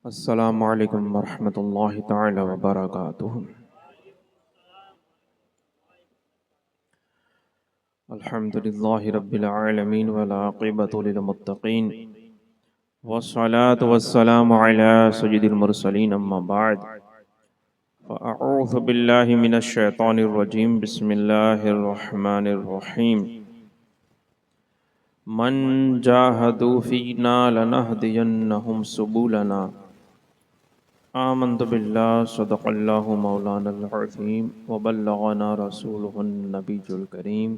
السلام علیکم ورحمۃ اللہ تعالی وبرکاتہ۔ الحمد للہ رب العالمین والعاقبۃ للمتقین والصلاة والسلام علی سید المرسلین اما بعد فاعوذ باللہ من الشیطان الرجیم بسم اللہ الرحمن الرحیم من جاہدوا فینا لنہدینہم سبلنا آمنت باللہ صدق اللہ مولانا العظیم وبلغنا رسولہ النبی الکریم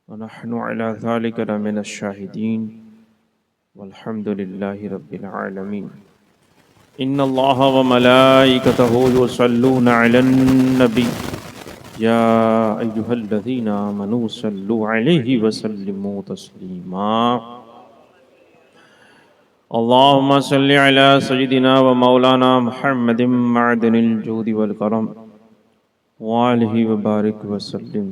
ونحن علی ذلک لمن الشاہدین والحمد للہ رب العالمین۔ ان اللہ وملائکتہ یصلون علی النبی یا ایہا الذین آمنوا صلوا علیہ وسلموا تسلیما۔ اللهم صل على سيدنا ومولانا محمد معدن الجود والكرم وآله وبارك وسلم۔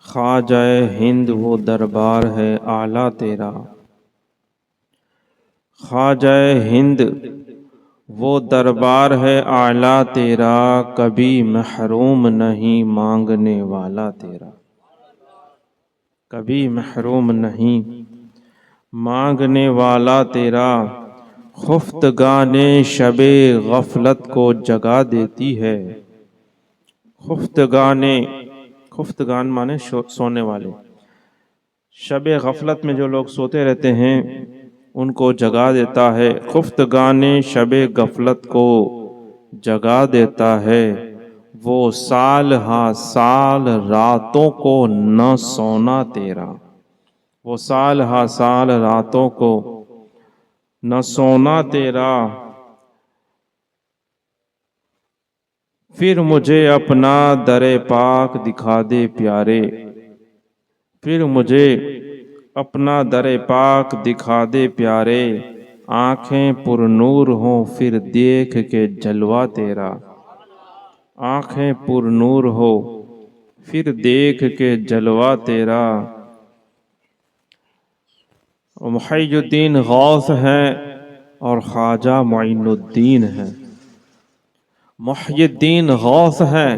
خواجہ ہند وہ دربار ہے اعلیٰ تیرا، خواجہ ہند وہ دربار ہے اعلیٰ تیرا، کبھی محروم نہیں مانگنے والا تیرا، کبھی محروم نہیں مانگنے والا تیرا۔ خفتگان شب غفلت کو جگا دیتی ہے، خفتگان مانے سونے والے، شب غفلت میں جو لوگ سوتے رہتے ہیں ان کو جگا دیتا ہے۔ خفتگان شب غفلت کو جگا دیتا ہے، وہ سال ہاں سال راتوں کو نہ سونا تیرا، وہ سال ہاں سال راتوں کو نہ سونا تیرا۔ پھر مجھے اپنا در پاک دکھا دے پیارے، پھر مجھے اپنا در پاک دکھا دے پیارے، آنکھیں پر نور ہوں پھر دیکھ کے جلوہ تیرا، آنکھیں پر نور ہو پھر دیکھ کے جلوہ تیرا۔ محی الدین غوث ہیں اور خواجہ معین الدین ہیں، محی الدین غوث ہیں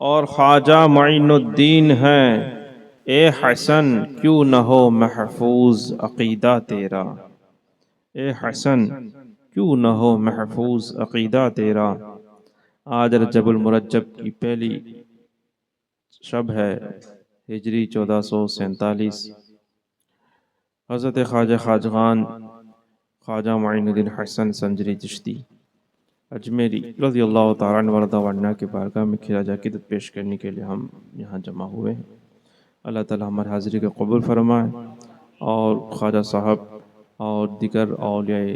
اور خواجہ معین الدین ہیں۔ اے حسن کیوں نہ ہو محفوظ عقیدہ تیرا، اے حسن کیوں نہ ہو محفوظ عقیدہ تیرا۔ آج رجب المرجب کی پہلی شب ہے، ہجری 1447۔ حضرت خواجہ خواجگان خواجہ معین الدین حسن سنجری چشتی اجمیری رضی اللہ تعالیٰ عنہ وارضہ عنہ کے بارگاہ میں خراج عقیدت پیش کرنے کے لیے ہم یہاں جمع ہوئے ہیں۔ اللہ تعالیٰ ہماری حاضری کو قبول فرمائے اور خواجہ صاحب اور دیگر اولیاء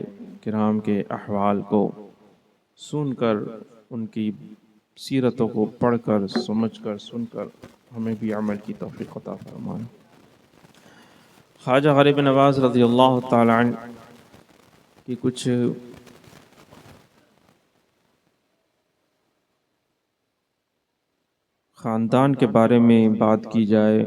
کرام کے احوال کو سن کر ان کی سیرتوں کو پڑھ کر سمجھ کر سن کر ہمیں بھی عمل کی توفیق عطا فرمائے۔ خواجہ غریب نواز رضی اللہ تعالیٰ عنہ کی کچھ خاندان کے بارے میں بات کی جائے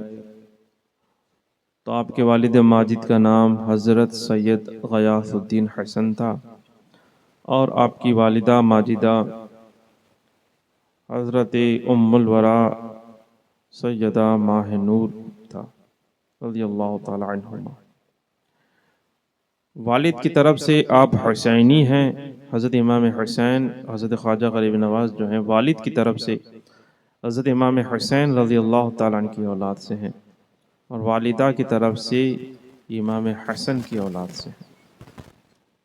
تو آپ کے والد ماجد کا نام حضرت سید غیاث الدین حسن تھا اور آپ کی والدہ ماجدہ حضرت ام الورا سیدہ ماہ نور تھا رضی اللہ تعالی عنہما۔ والد کی طرف سے آپ حسینی ہیں، حضرت امام حسین حضرت خواجہ غریب نواز جو ہیں والد کی طرف سے حضرت امام حسین رضی اللہ تعالیٰ عنہ کی اولاد سے ہیں، اور والدہ کی طرف سے امام حسن کی اولاد سے ہیں۔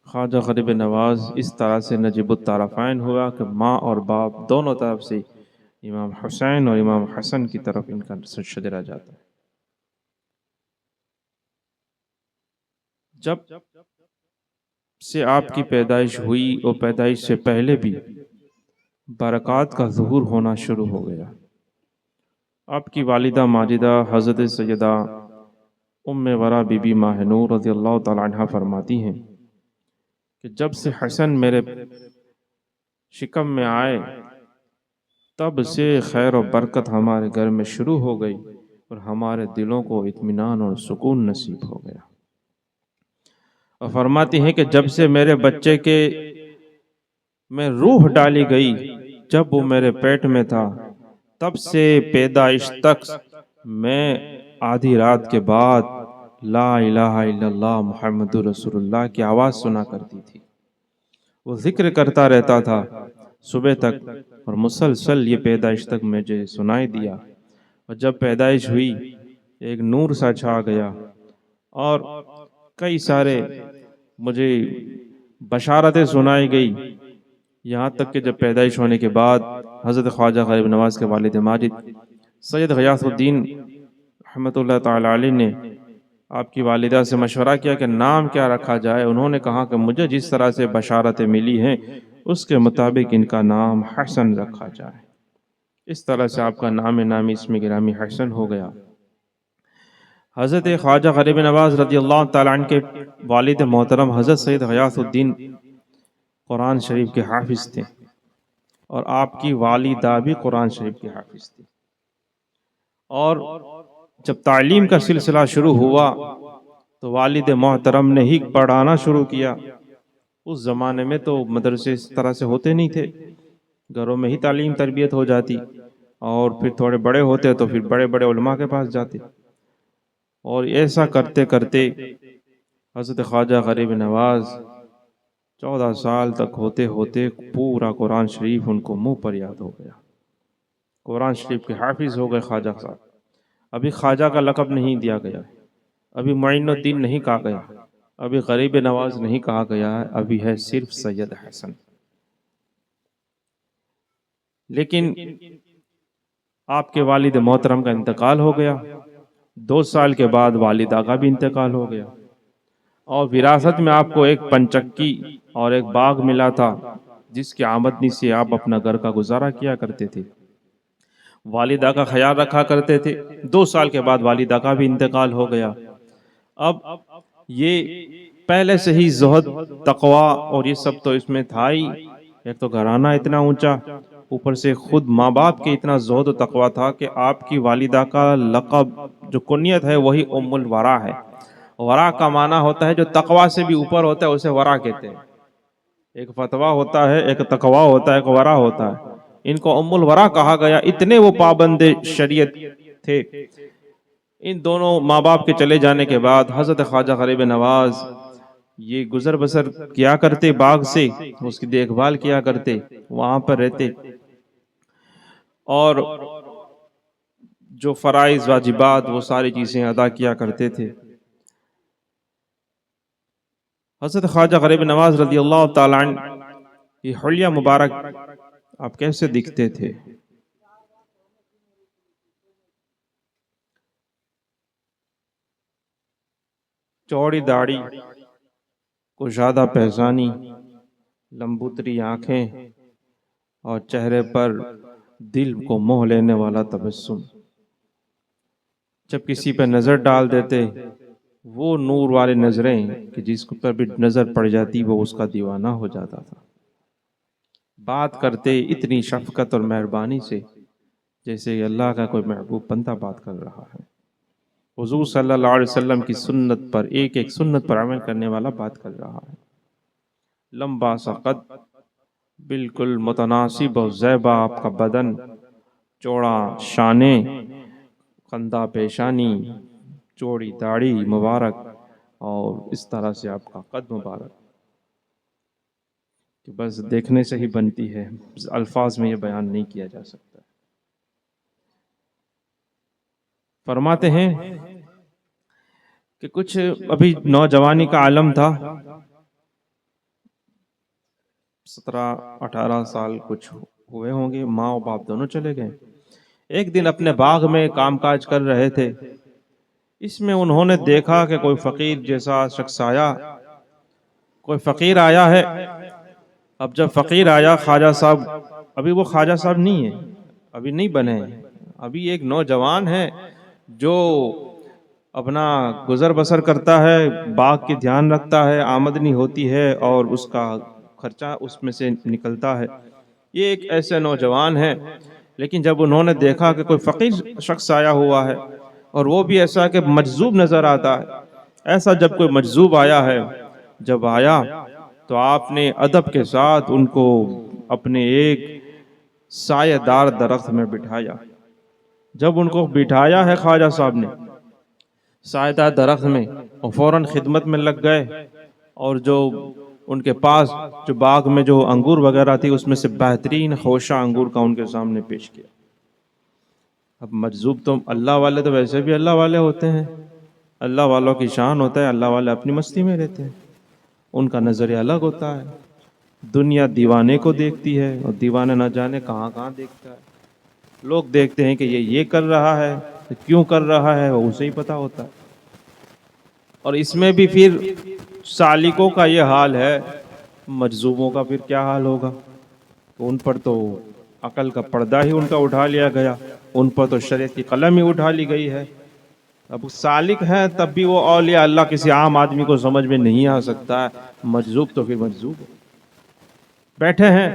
خواجہ غریب نواز اس طرح سے نجیب الطرفین ہوا کہ ماں اور باپ دونوں طرف سے امام حسین اور امام حسن کی طرف ان کا شجرہ جاتا ہے۔ جب سے آپ کی پیدائش ہوئی اور پیدائش سے پہلے بھی برکات کا ظہور ہونا شروع ہو گیا۔ آپ کی والدہ ماجدہ حضرت سیدہ ام ورا بی بی ماہ نور رضی اللہ تعالی عنہ فرماتی ہیں کہ جب سے حسن میرے شکم میں آئے تب سے خیر و برکت ہمارے گھر میں شروع ہو گئی اور ہمارے دلوں کو اطمینان اور سکون نصیب ہو گیا۔ اور فرماتی ہیں کہ جب سے میرے بچے کے میں روح ڈالی گئی، جب وہ میرے پیٹ میں تھا، تب سے پیدائش تک میں آدھی رات کے بعد لا الہ الا اللہ محمد رسول اللہ کی آواز سنا کرتی تھی۔ وہ ذکر کرتا رہتا تھا صبح تک، اور مسلسل یہ پیدائش تک مجھے سنائی دیا۔ اور جب پیدائش ہوئی ایک نور سا چھا گیا، اور کئی سارے مجھے بشارتیں سنائی گئی، یہاں تک کہ جب پیدائش ہونے کے بعد حضرت خواجہ غریب نواز کے والد ماجد سید غیاث الدین رحمۃ اللہ تعالی علیہ نے آپ کی والدہ سے مشورہ کیا کہ نام کیا رکھا جائے۔ انہوں نے کہا کہ مجھے جس طرح سے بشارتیں ملی ہیں اس کے مطابق ان کا نام حسن رکھا جائے۔ اس طرح سے آپ کا نام نامی اسم گرامی حسن ہو گیا۔ حضرت خواجہ غریب نواز رضی اللہ تعالیٰ عنہ کے والد محترم حضرت سید غیاث الدین قرآن شریف کے حافظ تھے، اور آپ کی والدہ بھی قرآن شریف کے حافظ تھی۔ اور جب تعلیم کا سلسلہ شروع ہوا تو والد محترم نے ہی پڑھانا شروع کیا۔ اس زمانے میں تو مدرسے اس طرح سے ہوتے نہیں تھے، گھروں میں ہی تعلیم تربیت ہو جاتی، اور پھر تھوڑے بڑے ہوتے تو پھر بڑے بڑے علماء کے پاس جاتے۔ اور ایسا کرتے کرتے حضرت خواجہ غریب نواز 14 سال تک ہوتے ہوتے پورا قرآن شریف ان کو منہ پر یاد ہو گیا۔ قرآن شریف کے حافظ ہو گئے خواجہ صاحب۔ ابھی خواجہ کا لقب نہیں دیا گیا، ابھی معین الدین نہیں کہا گیا، ابھی غریب نواز نہیں کہا گیا ہے، ابھی ہے صرف سید حسن۔ لیکن آپ کے والد محترم کا انتقال ہو گیا، 2 سال کے بعد والدہ کا بھی انتقال ہو گیا، اور وراثت میں آپ کو ایک پنچکی اور ایک باغ ملا تھا، جس کی آمدنی سے آپ اپنا گھر کا گزارا کیا کرتے تھے، والدہ کا خیال رکھا کرتے تھے۔ 2 سال کے بعد والدہ کا بھی انتقال ہو گیا۔ اب یہ پہلے سے ہی زہد، تقوی اور یہ سب تو اس میں تھا ہی، ایک تو گھرانہ اتنا اونچا، اوپر سے خود ماں باپ کے اتنا زہد و تقوی تھا کہ آپ کی والدہ کا لقب جو کنیت ہے وہی ام الورا ہے۔ ورا کا معنی ہوتا ہے جو تقوی سے بھی اوپر ہوتا ہے، اسے ورا کہتے ہیں۔ ایک فتویٰ ہوتا ہے، ایک تقوی ہوتا ہے، ایک ورا ہوتا ہے۔ ان کو ام الورا کہا گیا، اتنے وہ پابند شریعت تھے۔ ان دونوں ماں باپ کے چلے جانے کے بعد حضرت خواجہ غریب نواز یہ گزر بسر کیا کرتے باغ سے، اس کی دیکھ بھال کیا کرتے، وہاں پر رہتے، اور جو فرائض واجبات وہ ساری چیزیں ادا کیا کرتے تھے۔ حضرت خواجہ غریب نواز رضی اللہ تعالیٰ عنہ یہ حلیہ مبارک آپ کیسے دکھتے تھے؟ چوڑی داڑھی، کشادہ پیشانی، لمبوتری آنکھیں، اور چہرے پر دل کو موہ لینے والا تبسم۔ جب کسی پہ نظر ڈال دیتے وہ نور والی نظریں کہ جس پر بھی نظر پڑ جاتی وہ اس کا دیوانہ ہو جاتا تھا۔ بات کرتے اتنی شفقت اور مہربانی سے جیسے اللہ کا کوئی محبوب بندہ بات کر رہا ہے۔ حضور صلی اللہ علیہ وسلم کی سنت پر ایک ایک سنت پر عمل کرنے والا بات کر رہا ہے۔ لمبا سا قد، بالکل متناسب و زیبا آپ کا بدن، چوڑا شانے، خندہ پیشانی، چوڑی داڑھی مبارک، اور اس طرح سے آپ کا قد مبارک کہ بس دیکھنے سے ہی بنتی ہے، الفاظ میں یہ بیان نہیں کیا جا سکتا۔ فرماتے ہیں کہ کچھ ابھی نوجوانی کا عالم تھا، 17-18 سال کچھ ہوئے ہوں گے، ماں اور باپ دونوں چلے گئے۔ ایک دن اپنے باغ میں کام کاج کر رہے تھے، اس میں انہوں نے دیکھا کہ کوئی فقیر جیسا شخص آیا، کوئی فقیر آیا ہے۔ اب جب فقیر آیا، خواجہ صاحب، ابھی وہ خواجہ صاحب نہیں ہے، ابھی نہیں بنے ہیں، ابھی ایک نوجوان ہے جو اپنا گزر بسر کرتا ہے، باغ کی دھیان رکھتا ہے، آمدنی ہوتی ہے اور اس کا خرچہ اس میں سے نکلتا ہے۔ یہ ایک ایسے نوجوان ہے لیکن جب انہوں نے دیکھا کہ کوئی فقیر شخص آیا ہوا ہے اور وہ بھی ایسا کہ مجذوب نظر آتا ہے، ایسا جب کوئی مجذوب آیا ہے، جب آیا تو آپ نے ادب کے ساتھ ان کو اپنے ایک سایہ دار درخت میں بٹھایا۔ جب ان کو بٹھایا ہے خواجہ صاحب نے سایہ دار درخت میں، اور فوراً خدمت میں لگ گئے، اور جو ان کے پاس جو باغ میں جو انگور وغیرہ تھی اس میں سے بہترین خوشہ انگور کا ان کے سامنے پیش کیا۔ اب مجذوب تو اللہ والے تو ویسے بھی اللہ والے ہوتے ہیں، اللہ والوں کی شان ہوتا ہے، اللہ والے اپنی مستی میں رہتے ہیں، ان کا نظریہ الگ ہوتا ہے۔ دنیا دیوانے کو دیکھتی ہے اور دیوانے نہ جانے کہاں کہاں دیکھتا ہے۔ لوگ دیکھتے ہیں کہ یہ کر رہا ہے، کیوں کر رہا ہے وہ اسے ہی پتا ہوتا ہے۔ اور اس میں بھی پھر سالکوں کا یہ حال ہے، مجذوبوں کا پھر کیا حال ہوگا؟ ان پر تو عقل کا پردہ ہی ان کا اٹھا لیا گیا، ان پر تو شریعت کی قلم ہی اٹھا لی گئی ہے۔ اب سالک ہیں تب بھی وہ اولیاء اللہ کسی عام آدمی کو سمجھ میں نہیں آ سکتا ہے، مجذوب تو پھر مجذوب ہے۔ بیٹھے ہیں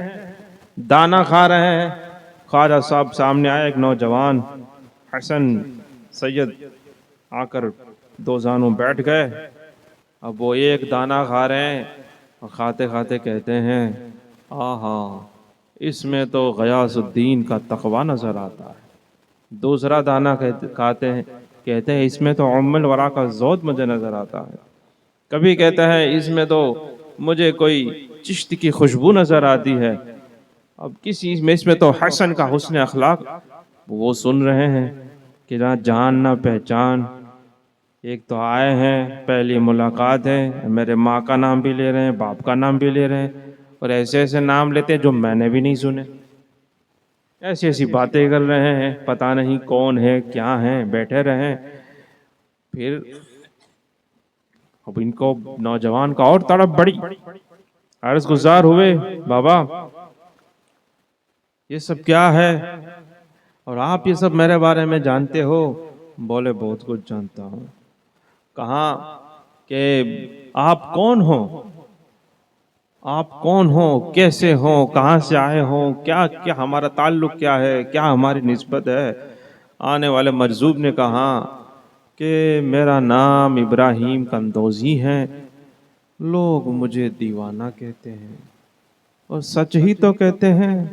دانا کھا رہے ہیں، خواجہ صاحب سامنے آئے، ایک نوجوان حسن سید آ کر دو زانوں بیٹھ گئے۔ اب وہ ایک دانا کھا رہے ہیں اور کھاتے کھاتے کہتے ہیں، آہا اس میں تو غیاث الدین کا تقوی نظر آتا ہے۔ دوسرا دانا کھاتے ہیں، کہتے ہیں اس میں تو ام الورا کا زہد مجھے نظر آتا ہے۔ کبھی کہتا ہے اس میں تو مجھے کوئی چشت کی خوشبو نظر آتی ہے۔ اب کسی اس میں تو حسن کا حسن اخلاق۔ وہ سن رہے ہیں کہ نہ جان نہ پہچان، ایک تو آئے ہیں پہلی ملاقات ہے، میرے ماں کا نام بھی لے رہے ہیں، باپ کا نام بھی لے رہے ہیں، اور ایسے ایسے نام لیتے ہیں جو میں نے بھی نہیں سنے، ایسی ایسی باتیں کر رہے ہیں، پتہ نہیں کون ہے کیا ہیں، بیٹھے رہیں۔ پھر اب ان کو نوجوان کا اور تڑپ بڑی، عرض گزار ہوئے، بابا یہ سب کیا ہے اور آپ یہ سب میرے بارے میں جانتے ہو؟ بولے بہت کچھ جانتا ہوں۔ کہاں کہ آپ کون ہو، آپ کون ہو، کیسے ہو، کہاں سے آئے ہو، کیا کیا ہمارا تعلق کیا ہے، کیا ہماری نسبت ہے؟ آنے والے مجذوب نے کہا کہ میرا نام ابراہیم قندوزی ہے، لوگ مجھے دیوانہ کہتے ہیں اور سچ ہی تو کہتے ہیں،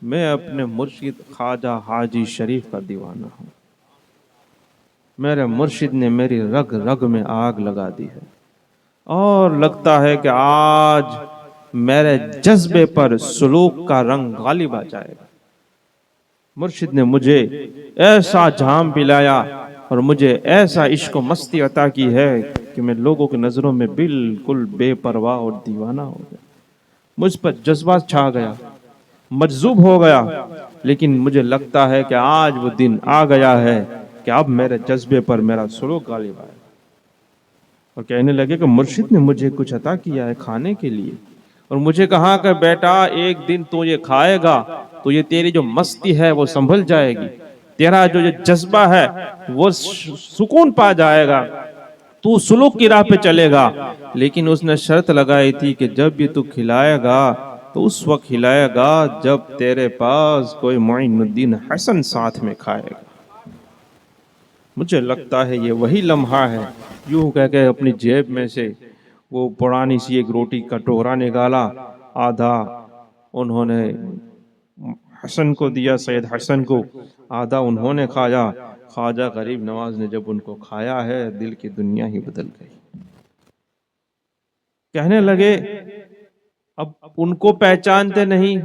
میں اپنے مرشد خواجہ حاجی شریف کا دیوانہ ہوں۔ میرے مرشد نے میری رگ رگ میں آگ لگا دی ہے، اور لگتا ہے کہ آج میرے جذبے پر سلوک کا رنگ غالب آ جائے گا۔ مرشد نے مجھے ایسا جام پلایا اور مجھے ایسا عشق و مستی عطا کی ہے کہ میں لوگوں کی نظروں میں بالکل بے پرواہ اور دیوانہ ہو گیا۔ مجھ پر جذبہ چھا گیا، مجذوب ہو گیا، لیکن مجھے لگتا ہے کہ آج وہ دن آ گیا ہے کہ اب میرے جذبے پر میرا سلوک غالب آئے۔ اور کہنے لگے کہ مرشد نے مجھے کچھ عطا کیا ہے کھانے کے لیے، اور مجھے کہا کہ بیٹا ایک دن تو یہ کھائے گا تو یہ تیری جو مستی ہے وہ سنبھل جائے گی، تیرا جو یہ جذبہ ہے وہ سکون پا جائے گا، تو سلوک کی راہ پہ چلے گا۔ لیکن اس نے شرط لگائی تھی کہ جب یہ تو کھلائے گا تو اس وقت کھلائے گا جب تیرے پاس کوئی معین الدین حسن ساتھ میں کھائے گا۔ مجھے لگتا ہے یہ وہی لمحہ ہے۔ یوں کہہ کے اپنی جیب میں سے وہ پرانی سی ایک روٹی کا ٹورا نکالا، آدھا انہوں نے حسن کو دیا، سید حسن کو، آدھا انہوں نے کھایا۔ خواجہ غریب نواز نے جب ان کو کھایا ہے دل کی دنیا ہی بدل گئی۔ کہنے لگے اب ان کو پہچانتے نہیں،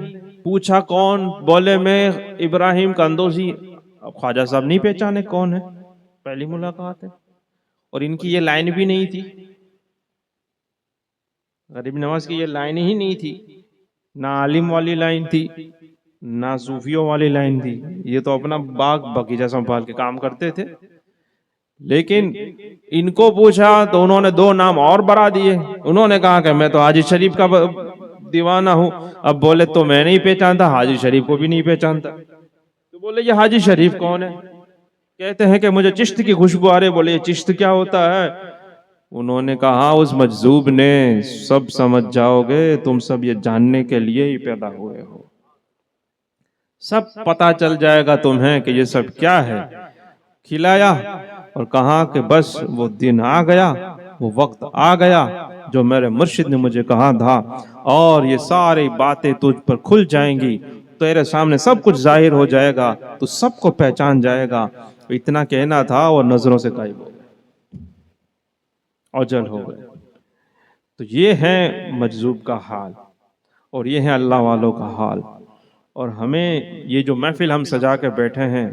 پوچھا کون؟ بولے میں ابراہیم قندوزی۔ اب خواجہ صاحب نہیں پہچانے کون ہے، پہلی ملاقات ہے، اور ان کی یہ لائن بھی نہیں تھی، غریب نواز کی یہ لائن ہی نہیں تھی، نہ عالم والی لائن تھی نہ صوفیوں والی لائن تھی، یہ تو اپنا باغ باغیچہ سنبھال کے کام کرتے تھے۔ لیکن ان کو پوچھا تو انہوں نے دو نام اور بڑھا دیے، انہوں نے کہا کہ میں تو حاجی شریف کا دیوانہ ہوں۔ اب بولے تو میں نہیں پہچانتا، حاجی شریف کو بھی نہیں پہچانتا۔ تو بولے یہ حاجی شریف کون ہے؟ کہتے ہیں کہ مجھے چشت کی خوشبو آ رہی۔ بولے یہ چشت کیا ہوتا ہے؟ انہوں نے کہا اس مجذوب نے سب سمجھ جاؤ گے، تم سب یہ جاننے کے لیے ہی پیدا ہوئے ہو۔ سب پتا چل جائے گا تمہیں کہ یہ سب کیا ہے. کھلایا اور کہا کہ بس وہ دن آ گیا، وہ وقت آ گیا جو میرے مرشد نے مجھے کہا تھا، اور یہ ساری باتیں تجھ پر کھل جائیں گی، تیرے سامنے سب کچھ ظاہر ہو جائے گا، تو سب کو پہچان جائے گا. اتنا کہنا تھا اور نظروں سے غائب ہو گئے، اوجل ہو گئے. تو یہ ہے مجذوب کا حال، اور یہ ہے اللہ والوں کا حال. اور ہمیں یہ جو محفل ہم سجا کے بیٹھے ہیں،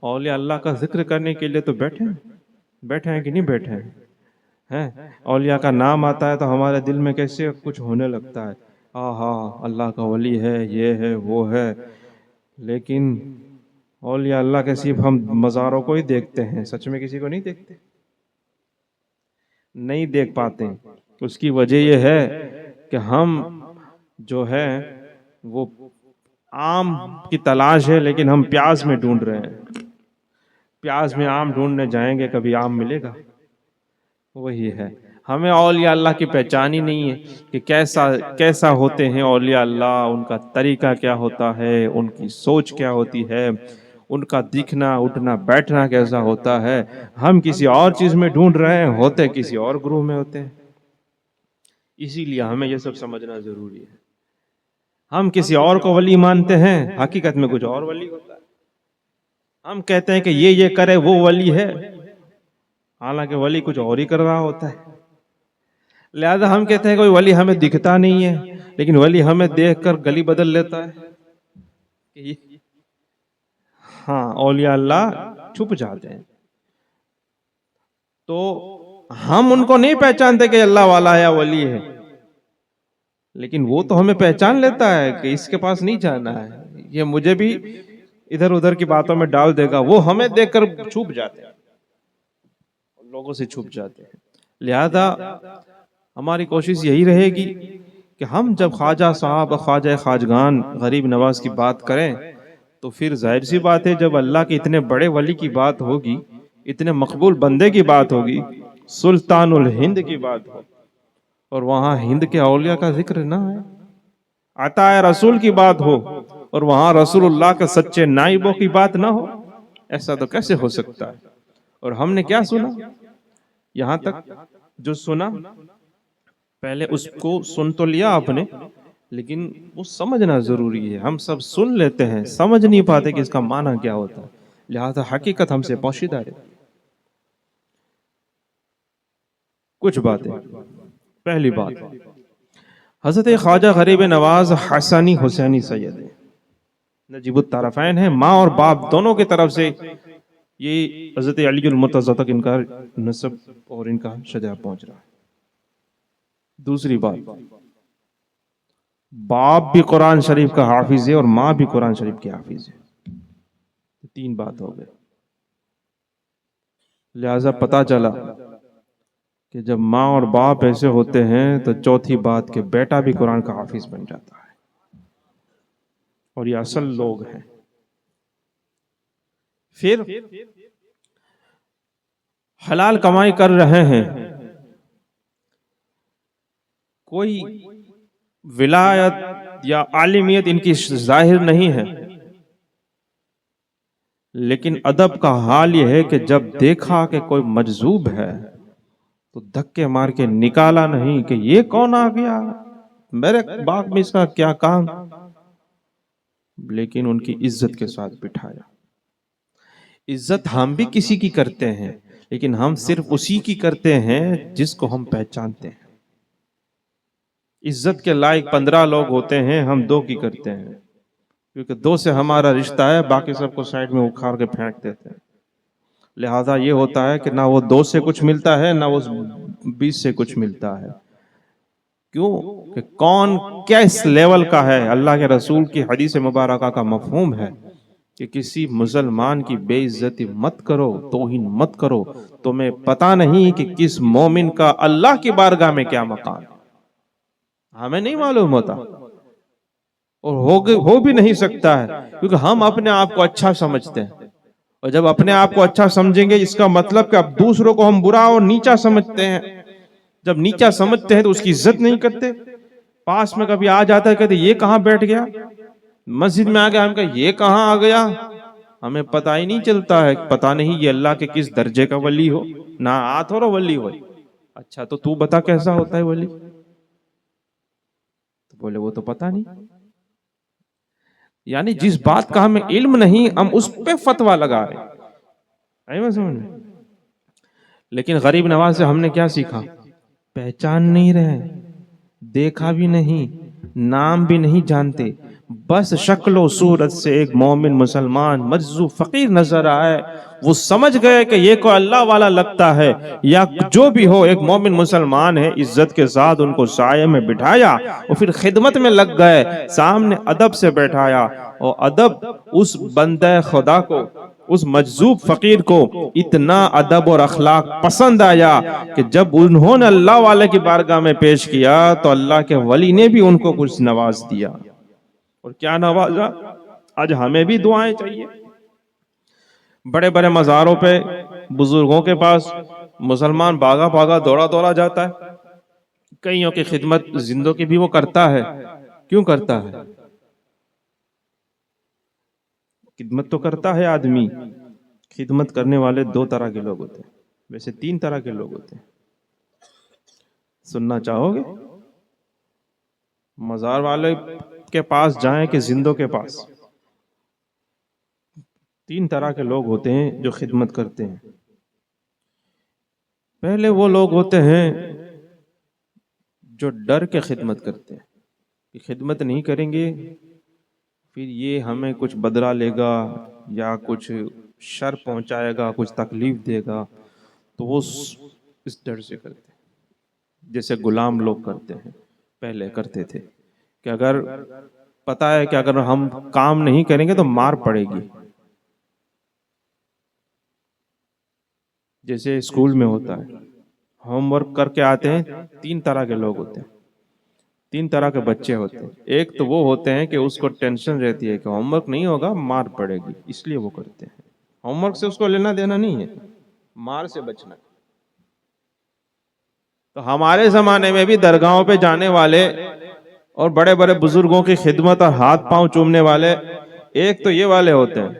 اولیاء اللہ کا ذکر کرنے کے لیے تو بیٹھے ہیں کہ نہیں بیٹھے ہیں؟ اولیاء کا نام آتا ہے تو ہمارے دل میں کیسے کچھ ہونے لگتا ہے، ہاں اللہ کا ولی ہے، یہ ہے وہ ہے. لیکن اولیاء اللہ کے صرف ہم مزاروں کو ہی دیکھتے ہیں، سچ میں کسی کو نہیں دیکھتے، نہیں دیکھ پاتے. اس کی وجہ یہ ہے کہ ہم جو ہے وہ آم کی تلاش ہے، لیکن ہم پیاز میں ڈھونڈ رہے ہیں. پیاز میں آم ڈھونڈنے جائیں گے، کبھی آم ملے گا؟ وہی ہے. ہمیں اولیاء اللہ کی پہچان ہی نہیں ہے کہ کیسا ہوتے ہیں اولیاء اللہ، ان کا طریقہ کیا ہوتا ہے، ان کی سوچ کیا ہوتی ہے، ان کا دکھنا اٹھنا بیٹھنا کیسا ہوتا ہے. ہم کسی اور چیز میں ڈھونڈ رہے ہیں، ہوتے کسی اور گروہ میں ہوتے ہیں. اسی لیے ہمیں یہ سب سمجھنا ضروری ہے. ہم کسی اور کو ولی مانتے ہیں، حقیقت میں کچھ اور ولی ہوتا ہے. ہم کہتے ہیں کہ یہ کرے وہ ولی ہے، حالانکہ ولی کچھ اور ہی کر رہا ہوتا ہے. لہذا ہم کہتے ہیں کوئی ولی ہمیں دکھتا نہیں ہے، لیکن ولی ہمیں دیکھ کر گلی بدل لیتا ہے. ہاں، اولیاء اللہ چھپ جاتے ہیں، تو ہم ان کو نہیں پہچانتے کہ اللہ والا ہے یا ولی ہے، لیکن وہ تو ہمیں پہچان لیتا ہے کہ اس کے پاس نہیں جانا ہے، یہ مجھے بھی ادھر ادھر کی باتوں میں ڈال دے گا. وہ ہمیں دیکھ کر چھپ جاتے ہیں، لوگوں سے چھپ جاتے ہیں. لہذا ہماری کوشش یہی رہے گی کہ ہم جب خواجہ صاحب، خواجہ خواجگان، غریب نواز کی بات کریں تو پھر ظاہر سی بات ہے جب اللہ کے اتنے بڑے ولی کی بات ہوگی، اتنے مقبول بندے کی بات ہوگی، سلطان الہند کی بات ہوگی، اور وہاں ہند کے اولیاء کا ذکر نہ ہے، عطا رسول کی بات ہو اور وہاں رسول اللہ کے سچے نائبوں کی بات نہ ہو، ایسا تو کیسے ہو سکتا ہے؟ اور ہم نے کیا سنا؟ یہاں تک جو سنا، پہلے اس کو سن تو لیا آپ نے، لیکن وہ سمجھنا ضروری ہے. ہم سب سن لیتے ہیں، سمجھ نہیں پاتے کہ اس کا معنی کیا ہوتا ہے. لہذا حقیقت ہم سے پوشیدہ ہے. کچھ باتیں. پہلی بات، حضرت خواجہ غریب نواز حسنی حسینی سید نجیب الطرفین ہیں، ماں اور باپ دونوں کی طرف سے یہ حضرت علی المرتضی تک ان کا نسب اور ان کا شجاع پہنچ رہا ہے. دوسری بات، باپ بھی قرآن شریف کا حافظ ہے اور ماں بھی قرآن شریف کی حافظ ہے. تین بات ہو گئے. لہذا پتا چلا کہ جب ماں اور باپ ایسے ہوتے ہیں تو چوتھی بات کہ بیٹا بھی قرآن کا حافظ بن جاتا ہے، اور یہ اصل لوگ ہیں. پھر حلال کمائی کر رہے ہیں، کوئی ولایت یا عالمیت ان کی ظاہر نہیں ہے، لیکن ادب کا حال یہ ہے کہ جب دیکھا کہ کوئی مجذوب ہے تو دھکے مار کے نکالا نہیں کہ یہ کون آ گیا، میرے باغ میں اس کا کیا کام، لیکن ان کی عزت کے ساتھ بٹھایا. عزت ہم بھی کسی کی کرتے ہیں، لیکن ہم صرف اسی کی کرتے ہیں جس کو ہم پہچانتے ہیں. عزت کے لائق 15 لوگ ہوتے ہیں، ہم 2 کی کرتے ہیں، کیونکہ 2 سے ہمارا رشتہ ہے، باقی سب کو سائڈ میں اکھاڑ کے پھینک دیتے ہیں. لہذا یہ ہوتا ہے کہ نہ وہ 2 سے کچھ ملتا ہے، نہ وہ 20 سے کچھ ملتا ہے. کیوں کہ کون کس لیول کا ہے. اللہ کے رسول کی حدیث مبارکہ کا مفہوم ہے کہ کسی مسلمان کی بے عزتی مت کرو، توہین مت کرو. تمہیں پتہ نہیں کہ کس مومن کا اللہ کی بارگاہ میں کیا مقام ہے، ہمیں نہیں معلوم ہوتا، اور ہو بھی نہیں سکتا ہے، کیونکہ ہم اپنے آپ کو اچھا سمجھتے ہیں. اور جب اپنے آپ کو اچھا سمجھیں گے، اس کا مطلب کہ اب دوسروں کو ہم برا اور نیچا سمجھتے ہیں. جب نیچا سمجھتے ہیں تو اس کی عزت نہیں کرتے. پاس میں کبھی آ جاتا ہے، کہتے یہ کہاں بیٹھ گیا، مسجد میں آ گیا، ہم کہا یہ کہاں آ گیا، ہمیں پتہ ہی نہیں چلتا ہے، پتہ نہیں یہ اللہ کے کس درجے کا ولی ہو، نہ آت ہو ولی ہو۔ اچھا تو بتا کیسا ہوتا ہے ولی؟ تو بولے وہ تو پتہ نہیں، یعنی جس بات کا ہمیں علم نہیں ہم اس پہ فتویٰ لگا رہے ہیں۔ آئی بات سمجھ میں؟ لیکن غریب نواز سے ہم نے کیا سیکھا؟ پہچان نہیں رہے، دیکھا بھی نہیں، نام بھی نہیں جانتے، بس شکل و صورت سے ایک مومن مسلمان مجذوب فقیر نظر آئے، وہ سمجھ گئے کہ یہ کوئی اللہ والا لگتا ہے یا جو بھی ہو ایک مومن مسلمان ہے، عزت کے ساتھ ان کو سائے میں بٹھایا اور پھر خدمت میں لگ گئے، سامنے ادب سے بیٹھایا، اور ادب اس بندہ خدا کو، اس مجذوب فقیر کو اتنا ادب اور اخلاق پسند آیا کہ جب انہوں نے اللہ والے کی بارگاہ میں پیش کیا تو اللہ کے ولی نے بھی ان کو کچھ نواز دیا۔ اور کیا نوازا؟ آج ہمیں بھی دعائیں چاہیے۔ بڑے بڑے مزاروں پہ بزرگوں کے پاس مسلمان بھاگا بھاگا دوڑا دوڑا جاتا ہے، کئیوں کی خدمت زندوں کی بھی وہ کرتا ہے۔ کیوں کرتا ہے؟ خدمت تو کرتا ہے آدمی، خدمت کرنے والے دو طرح کے لوگ ہوتے ہیں، ویسے تین طرح کے لوگ ہوتے ہیں۔ سننا چاہو گے؟ مزار والے کے پاس جائیں کہ زندوں کے پاس؟ تین طرح کے لوگ ہوتے ہیں جو خدمت کرتے ہیں۔ پہلے وہ لوگ ہوتے ہیں جو ڈر کے خدمت کرتے ہیں کہ خدمت نہیں کریں گے پھر یہ ہمیں کچھ بدلہ لے گا یا کچھ شر پہنچائے گا، کچھ تکلیف دے گا، تو وہ اس ڈر سے کرتے ہیں۔ جیسے غلام لوگ کرتے ہیں، پہلے کرتے تھے کہ اگر پتہ ہے کہ اگر ہم کام نہیں کریں گے تو مار پڑے گی۔ جیسے اسکول میں ہوتا ہے، ہوم ورک کر کے آتے ہیں، تین طرح کے لوگ ہوتے ہیں، تین طرح کے بچے ہوتے ہیں۔ ایک تو وہ ہوتے ہیں کہ اس کو ٹینشن رہتی ہے کہ ہوم ورک نہیں ہوگا مار پڑے گی، اس لیے وہ کرتے ہیں۔ ہوم ورک سے اس کو لینا دینا نہیں ہے، مار سے بچنا ہے۔ تو ہمارے زمانے میں بھی درگاہوں پہ جانے والے اور بڑے بڑے بزرگوں کی خدمت اور ہاتھ پاؤں چومنے والے ایک تو یہ والے ہوتے ہیں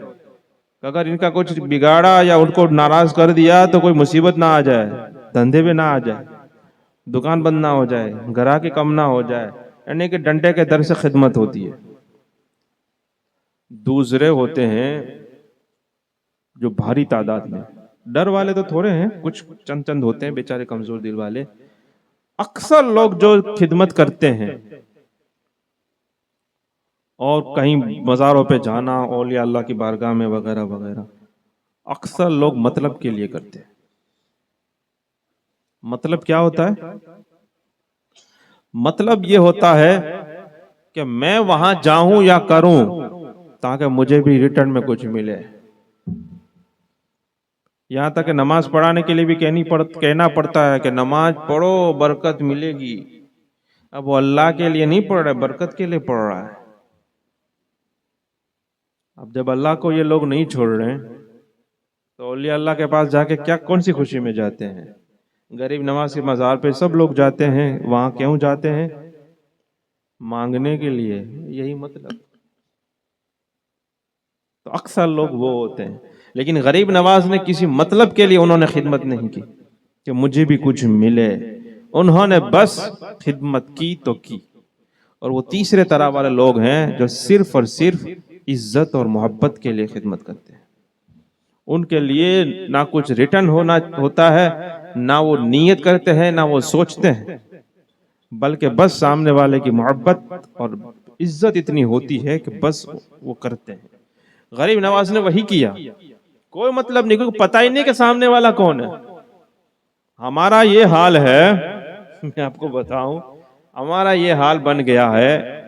کہ اگر ان کا کچھ بگاڑا یا ان کو ناراض کر دیا تو کوئی مصیبت نہ آ جائے، دھندے پہ نہ آ جائے، دکان بند نہ ہو جائے، گراہکی کم نہ ہو جائے، یعنی کہ ڈنڈے کے در سے خدمت ہوتی ہے۔ دوسرے ہوتے ہیں جو بھاری تعداد میں، ڈر والے تو تھوڑے ہیں، کچھ چند چند ہوتے ہیں بیچارے کمزور دل والے۔ اکثر لوگ جو خدمت کرتے ہیں اور کہیں مزاروں پہ جانا، اولیاء اللہ کی بارگاہ میں وغیرہ وغیرہ، اکثر لوگ مطلب کے لیے کرتے ہیں۔ مطلب کیا ہوتا ہے؟ مطلب یہ ہوتا ہے کہ میں وہاں جاؤں یا کروں تاکہ مجھے بھی ریٹرن میں کچھ ملے۔ یہاں تک کہ نماز پڑھانے کے لیے بھی کہنا پڑتا ہے کہ نماز پڑھو برکت ملے گی۔ اب وہ اللہ کے لیے نہیں پڑھ رہا، برکت کے لیے پڑھ رہا ہے۔ اب جب اللہ کو یہ لوگ نہیں چھوڑ رہے ہیں تو اولیاء اللہ کے پاس جا کے کون سی خوشی میں جاتے ہیں؟ غریب نواز کے مزار پہ سب لوگ جاتے ہیں، وہاں کیوں جاتے ہیں؟ مانگنے کے لیے، یہی مطلب۔ تو اکثر لوگ وہ ہوتے ہیں، لیکن غریب نواز نے کسی مطلب کے لیے انہوں نے خدمت نہیں کی کہ مجھے بھی کچھ ملے، انہوں نے بس خدمت کی تو کی۔ اور وہ تیسرے طرح والے لوگ ہیں جو صرف اور صرف عزت اور محبت کے لیے خدمت کرتے ہیں۔ ان کے لیے نہ کچھ ریٹرن ہوتا ہے، نہ وہ نیت کرتے ہیں، نہ وہ سوچتے ہیں، بلکہ بس سامنے والے کی محبت اور عزت اتنی ہوتی ہے کہ بس وہ کرتے ہیں۔ غریب نواز نے وہی کیا، کوئی مطلب نہیں، کیونکہ پتہ ہی نہیں کہ سامنے والا کون ہے۔ ہمارا یہ حال ہے، میں آپ کو بتاؤں، ہمارا یہ حال بن گیا ہے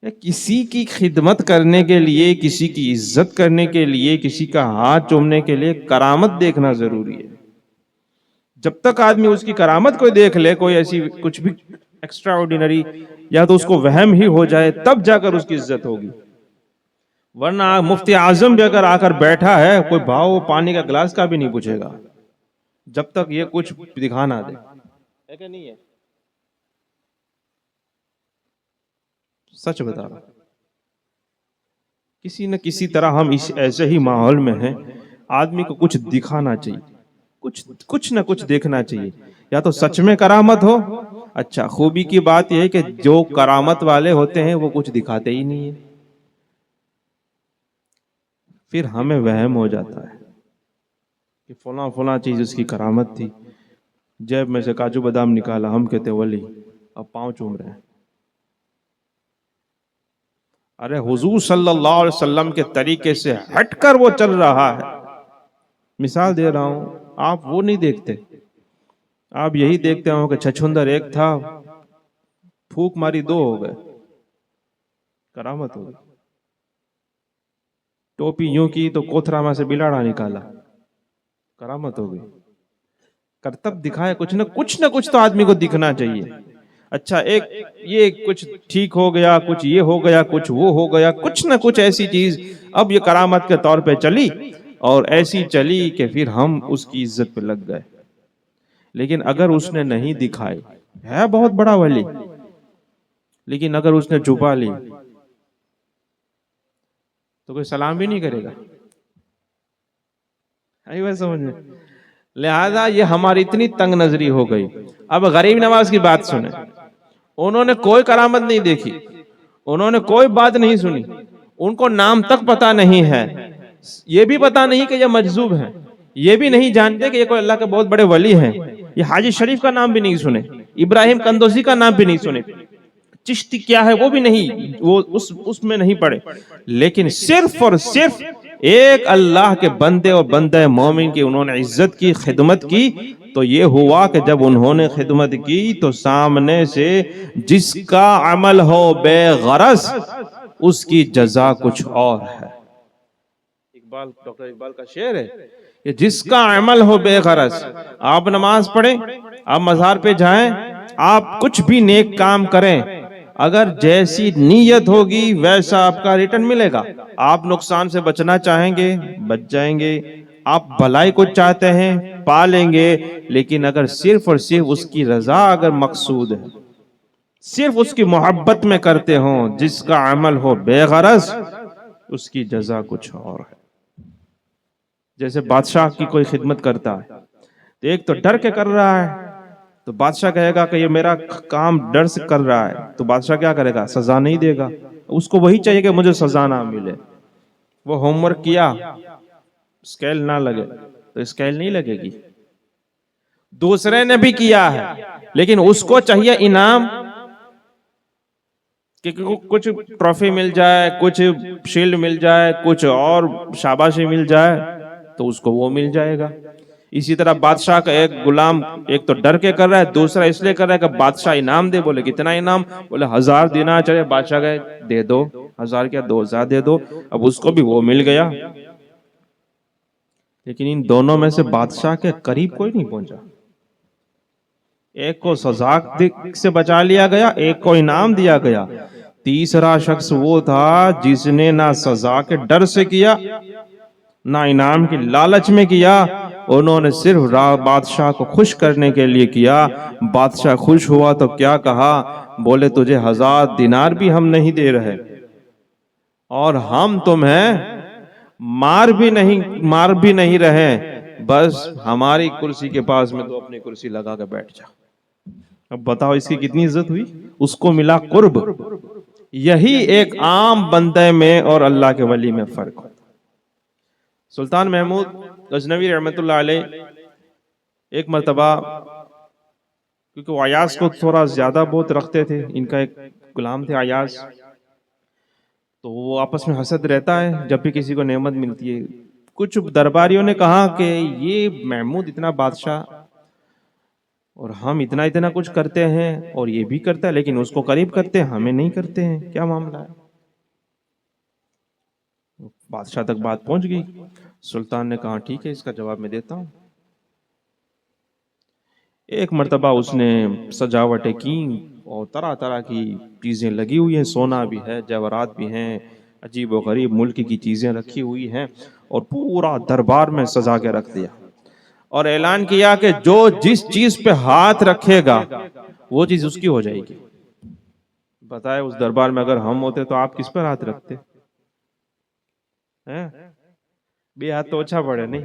کہ کسی کی خدمت کرنے کے لیے، کسی کی عزت کرنے کے لیے، کسی کا ہاتھ چومنے کے لیے کرامت دیکھنا ضروری ہے۔ جب تک آدمی اس کی کرامت کوئی دیکھ لے، کوئی ایسی کچھ بھی ایکسٹرا آرڈینری، یا تو اس کو وہم ہی ہو جائے تب جا کر اس کی عزت ہوگی، ورنہ مفتی اعظم بھی اگر آ کر بیٹھا ہے کوئی بھاؤ پانی کا گلاس کا بھی نہیں پوچھے گا جب تک یہ کچھ دکھا نہ دے۔ ہے کہ نہیں ہے؟ سچ بتا رہا۔ کسی نہ کسی طرح ہم اس ایسے ہی ماحول میں ہیں، آدمی کو کچھ دکھانا چاہیے، کچھ نہ کچھ دیکھنا چاہیے، یا تو سچ میں کرامت ہو۔ اچھا، خوبی کی بات یہ ہے کہ جو کرامت والے ہوتے ہیں وہ کچھ دکھاتے ہی نہیں ہیں، پھر ہمیں وہم ہو جاتا ہے کہ فلاں فلاں چیز اس کی کرامت تھی، جیب میں سے کاجو بادام نکالا، ہم کہتے ولی، اب پاؤں چوم رہے ہیں۔ ارے حضور صلی اللہ علیہ وسلم کے طریقے سے ہٹ کر وہ چل رہا ہے۔ مثال دے رہا ہوں، آپ وہ نہیں دیکھتے، آپ یہی دیکھتے ہوں کہ چھچھندر ایک تھا، پھوک ماری دو ہو گئے، کرامت ہو گئی۔ ٹوپی یوں کی تو کوتھراما سے بلاڑا نکالا، کرامت ہو گئی۔ کرتب دکھائے، کچھ نہ کچھ تو آدمی کو دکھنا چاہیے۔ اچھا، ایک یہ کچھ ٹھیک ہو گیا، کچھ یہ ہو گیا، کچھ وہ ہو گیا، کچھ نہ کچھ ایسی چیز اب یہ کرامت کے طور پہ چلی، اور ایسی چلی کہ پھر ہم اس کی عزت پہ لگ گئے۔ لیکن اگر اس نے نہیں دکھائی، ہے بہت بڑا ولی، لیکن اگر اس نے چھپا لی تو کوئی سلام بھی نہیں کرے گا۔ سمجھ میں؟ لہذا یہ ہماری اتنی تنگ نظری ہو گئی۔ اب غریب نواز کی بات سنیں، انہوں نے کوئی کرامت نہیں دیکھی، انہوں نے کوئی بات نہیں سنی، ان کو نام تک پتا نہیں ہے، یہ بھی پتا نہیں کہ یہ مجذوب ہیں، یہ بھی نہیں جانتے کہ یہ کوئی اللہ کے بہت بڑے ولی ہیں، یہ حاجی شریف کا نام بھی نہیں سنے، ابراہیم قندوزی کا نام بھی نہیں سنے، چشتی کیا ہے وہ بھی نہیں، وہ اس میں نہیں پڑے، لیکن صرف اور صرف ایک اللہ کے بندے اور بندہ مومن کی انہوں نے عزت کی، خدمت کی، تو یہ ہوا کہ جب انہوں نے خدمت کی تو سامنے سے جس کا عمل ہو بے غرض اس کی جزا کچھ اور ہے۔ ڈاکٹر اقبال کا شعر ہے کہ جس کا عمل ہو بے غرض، آپ نماز پڑھیں، آپ مزار پہ جائیں، آپ کچھ بھی نیک کام کریں، اگر جیسی نیت ہوگی ویسا آپ کا ریٹرن ملے گا۔ آپ نقصان سے بچنا چاہیں گے، بچ جائیں گے، آپ بھلائی کو چاہتے ہیں، پا لیں گے، لیکن اگر صرف اور صرف اس کی رضا اگر مقصود ہے، صرف اس کی محبت میں کرتے ہوں، جس کا عمل ہو بے غرض اس کی جزا کچھ اور ہے۔ جیسے بادشاہ کی کوئی خدمت کرتا ہے تو ایک تو ڈر کے کر رہا ہے، تو بادشاہ کہے گا کہ یہ میرا کام ڈر سے کر رہا ہے، تو بادشاہ کیا کرے گا؟ سزا نہیں دے گا، اس کو وہی چاہیے کہ مجھے سزا نہ ملے۔ وہ ہوم ورک کیا، اسکیل نہ لگے تو اسکیل نہیں لگے گی۔ دوسرے نے بھی کیا ہے لیکن اس کو چاہیے انعام، کہ کچھ ٹرافی مل جائے، کچھ شیلڈ مل جائے، کچھ اور شاباشی مل جائے، تو اس کو وہ مل جائے گا۔ اسی طرح بادشاہ کا ایک غلام ایک تو ڈر کے کر رہا ہے، دوسرا اس لیے کر رہا ہے کہ بادشاہ انعام دے۔ بولے کتنا انعام؟ بولے 1000 دینار چاہیے۔ بادشاہ کہے دے دو، 1000 کیا 2000 دے دو، اب اس کو بھی وہ مل گیا۔ لیکن ان دونوں میں سے بادشاہ کے قریب کوئی نہیں پہنچا، ایک کو سزا سے بچا لیا گیا، ایک کو انعام دیا گیا، تیسرا شخص وہ تھا جس نے نہ سزا کے ڈر سے کیا نہ انعام کی لالچ میں کیا، انہوں نے صرف بادشاہ کو خوش کرنے کے لیے کیا۔ بادشاہ خوش ہوا تو کیا کہا؟ بولے تجھے 1000 دینار بھی ہم نہیں دے رہے، اور ہم تمہیں مار بھی نہیں رہے، بس ہماری کرسی کے پاس میں تو اپنی کرسی لگا کے بیٹھ جا۔ اب بتاؤ اس کی کتنی عزت ہوئی، اس کو ملا قرب۔ یہی ایک عام بندے میں اور اللہ کے ولی میں فرق ہوتا۔ سلطان محمود غزنوی رحمت اللہ علیہ ایک مرتبہ، کیونکہ وہ عیاض کو تھوڑا زیادہ بہت رکھتے تھے، ان کا ایک غلام تھے عیاض، تو وہ آپس میں حسد رہتا ہے جب بھی کسی کو نعمت ملتی ہے۔ کچھ درباریوں نے کہا کہ یہ محمود اتنا بادشاہ اور ہم اتنا کچھ کرتے ہیں اور یہ بھی کرتا ہے، لیکن اس کو قریب کرتے ہیں، ہمیں نہیں کرتے ہیں، کیا معاملہ ہے؟ بادشاہ تک بات پہنچ گئی۔ سلطان نے کہا ٹھیک ہے، اس کا جواب میں دیتا ہوں۔ ایک مرتبہ اس نے سجاوٹیں کی اور طرح طرح کی چیزیں لگی ہوئی ہیں، سونا بھی ہے، جواہرات بھی ہیں، عجیب و غریب ملک کی چیزیں رکھی ہوئی ہیں، اور پورا دربار میں سجا کے رکھ دیا، اور اعلان کیا کہ جو جس چیز پہ ہاتھ رکھے گا وہ چیز اس کی ہو جائے گی۔ بتائے اس دربار میں اگر ہم ہوتے تو آپ کس پر ہاتھ رکھتے؟ હે બે હાથ તો ઓછા પડે નહીં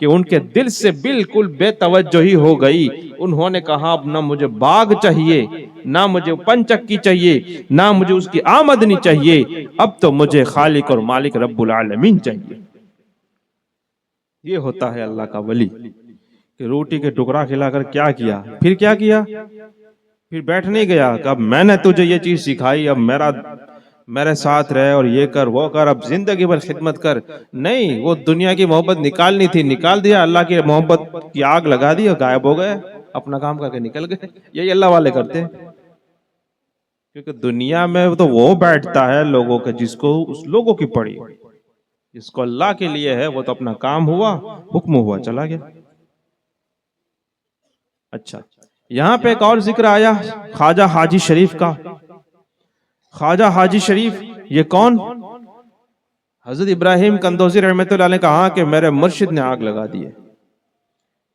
کہ ان کے دل سے بالکل بے توجہی ہو گئی. انہوں نے کہا اب نہ مجھے باغ چاہیے، نہ مجھے پنچکی چاہیے، نہ مجھے اس کی آمدنی چاہیے، اب تو مجھے خالق اور مالک رب العالمین چاہیے. یہ ہوتا ہے اللہ کا ولی کہ روٹی کے ٹکڑا کھلا کر کیا کیا، پھر کیا کیا، پھر بیٹھ نہیں گیا کہ اب میں نے تجھے یہ چیز سکھائی، اب میرے ساتھ رہ اور یہ کر وہ کر، اب زندگی بھر خدمت کر. نہیں، وہ دنیا کی محبت نکالنی تھی، نکال دیا، اللہ کی محبت کی آگ لگا دی اور غائب ہو گئے، اپنا کام کر کے نکل گئے. یہی اللہ والے کرتے ہیں. کیونکہ دنیا میں تو وہ بیٹھتا ہے لوگوں کے جس کو اس لوگوں کی پڑی، جس کو اللہ کے لیے ہے وہ تو اپنا کام ہوا، حکم ہوا، چلا گیا. اچھا، یہاں پہ ایک اور ذکر آیا خواجہ حاجی شریف کا. خواجہ حاجی شریف یہ کون؟ حضرت ابراہیم قندوزی رحمۃ اللہ نے کہا کہ میرے مرشد نے آگ لگا دی ہے.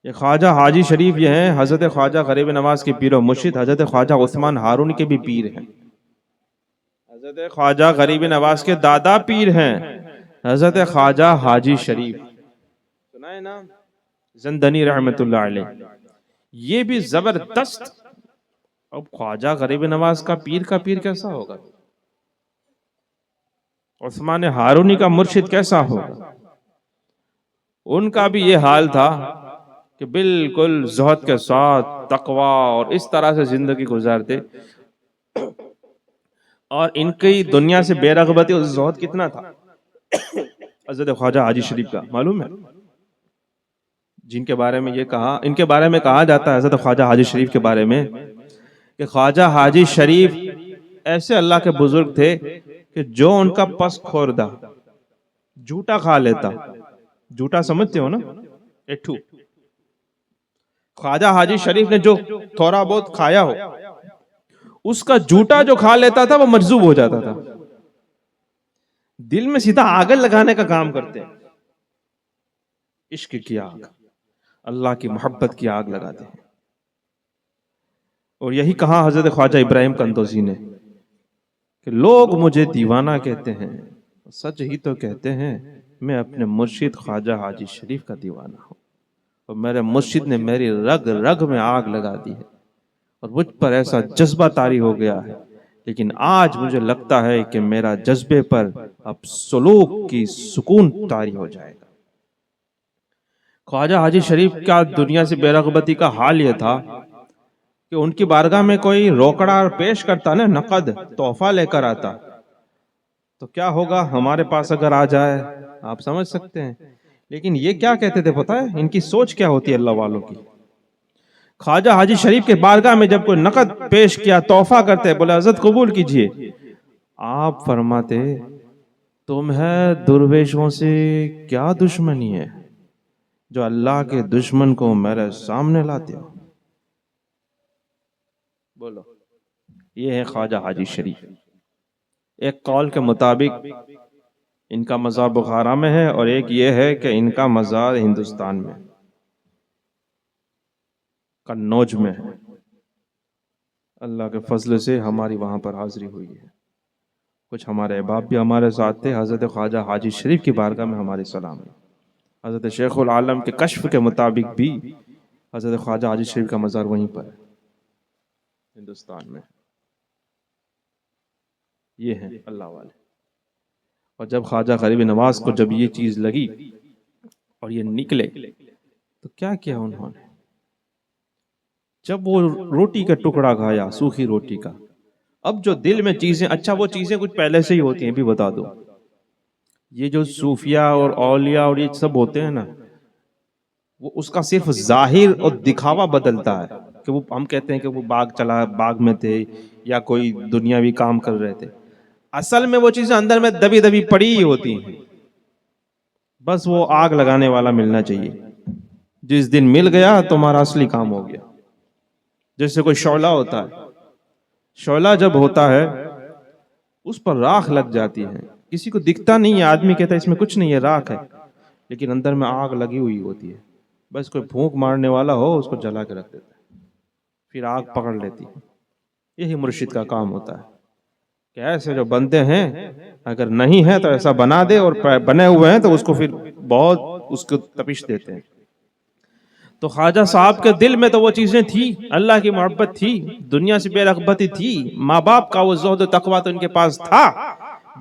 یہ خواجہ حاجی شریف یہ ہیں حضرت خواجہ غریب نواز کے پیر و مرشد، حضرت خواجہ عثمان ہارونی کے بھی پیر ہیں. حضرت خواجہ غریب نواز کے دادا پیر ہیں حضرت خواجہ حاجی شریف، سنا ہے نا، زندنی رحمۃ اللہ علیہ. یہ بھی زبردست. اب خواجہ غریب نواز کا پیر کیسا ہوگا، عثمان ہارونی کا مرشد کیسا ہوگا. ان کا بھی یہ حال تھا کہ بالکل زہد کے ساتھ تقوی اور اس طرح سے زندگی گزارتے، اور ان کی دنیا سے بے رغبتی اور زہد کتنا تھا. حضرت خواجہ حاجی شریف کا معلوم ہے، جن کے بارے میں یہ کہا، ان کے بارے میں کہا جاتا ہے حضرت خواجہ حاجی شریف کے بارے میں کہ خواجہ حاجی شریف ایسے اللہ کے بزرگ تھے کہ جو ان کا پس خوردہ جھوٹا کھا لیتا. جھوٹا سمجھتے ہو نا، ایٹھو. خواجہ حاجی شریف نے جو تھوڑا بہت کھایا ہو، اس کا جھوٹا جو کھا لیتا تھا وہ مجذوب ہو جاتا تھا. دل میں سیدھا آگ لگانے کا کام کرتے ہیں. عشق کی آگ، اللہ کی محبت کی آگ لگاتے ہیں. اور یہی کہا حضرت خواجہ ابراہیم قندوزی نے کہ لوگ مجھے دیوانہ کہتے ہیں، سچ ہی تو کہتے ہیں میں اپنے مرشد خواجہ حاجی شریف کا دیوانہ ہوں، اور میرے مرشد نے میری رگ رگ میں آگ لگا دی ہے اور مجھ پر ایسا جذبہ طاری ہو گیا ہے. لیکن آج مجھے لگتا ہے کہ میرا جذبے پر اب سلوک کی سکون طاری ہو جائے گا. خواجہ حاجی شریف کا دنیا سے بے رغبتی کا حال یہ تھا کہ ان کی بارگاہ میں کوئی روکڑا پیش کرتا نا، نقد تحفہ لے کر آتا، تو کیا ہوگا ہمارے پاس اگر آ جائے، آپ سمجھ سکتے ہیں. لیکن یہ کیا کہتے تھے پتہ ہے ان کی سوچ کیا ہوتی ہے اللہ والوں کی. خواجہ حاجی شریف کے بارگاہ میں جب کوئی نقد پیش کیا، تحفہ کرتے، بولے حضرت قبول کیجئے. آپ فرماتے تمہیں درویشوں سے کیا دشمنی ہے جو اللہ کے دشمن کو میرے سامنے لاتے ہو. بولو، یہ ہے خواجہ حاجی شریف. ایک قول کے مطابق ان کا مزار بخارا میں ہے، اور ایک یہ ہے کہ ان کا مزار ہندوستان میں قنوج میں ہے. اللہ کے فضل سے ہماری وہاں پر حاضری ہوئی ہے. کچھ ہمارے احباب بھی ہمارے ساتھ تھے. حضرت خواجہ حاجی شریف کی بارگاہ میں ہماری سلام ہے. حضرت شیخ العالم کے کشف کے مطابق بھی حضرت خواجہ حاجی شریف کا مزار وہیں پر ہے، ہندوستان میں. یہ ہیں اللہ والے. اور جب خواجہ غریب نواز کو جب یہ چیز لگی اور یہ نکلے تو کیا کیا انہوں نے؟ جب وہ روٹی کا ٹکڑا کھایا، سوکھی روٹی کا، اب جو دل میں چیزیں، اچھا وہ چیزیں کچھ پہلے سے ہی ہوتی ہیں، بھی بتا دو. یہ جو صوفیہ اور اولیاء اور یہ سب ہوتے ہیں نا، وہ اس کا صرف ظاہر اور دکھاوا بدلتا ہے کہ وہ ہم کہتے ہیں کہ وہ باغ میں تھے یا کوئی دنیاوی کام کر رہے تھے. اصل میں وہ چیزیں اندر میں دبی دبی پڑی ہی ہوتی ہیں. بس وہ آگ لگانے والا ملنا چاہیے. جس دن مل گیا تمہارا اصلی کام ہو گیا. جیسے کوئی شعلہ ہوتا ہے، شعلہ جب ہوتا ہے اس پر راکھ لگ جاتی ہے، کسی کو دکھتا نہیں ہے، آدمی کہتا ہے اس میں کچھ نہیں ہے، راکھ ہے، لیکن اندر میں آگ لگی ہوئی ہوتی ہے. بس کوئی پھونک مارنے والا ہو اس کو جلا کے رکھ دیتا ہے، پھر آگ پکڑ لیتی ہے. یہی مرشد کا کام ہوتا ہے کہ ایسے جو بندے ہیں اگر نہیں ہے تو ایسا بنا دے، اور بنے ہوئے ہیں تو اس کو پھر بہت اس کو تپش دیتے ہیں. تو خواجہ صاحب کے دل میں تو وہ چیزیں تھی، اللہ کی محبت تھی، دنیا سے بے رغبتی تھی، ماں باپ کا وہ زہد و تقویٰ تو ان کے پاس تھا،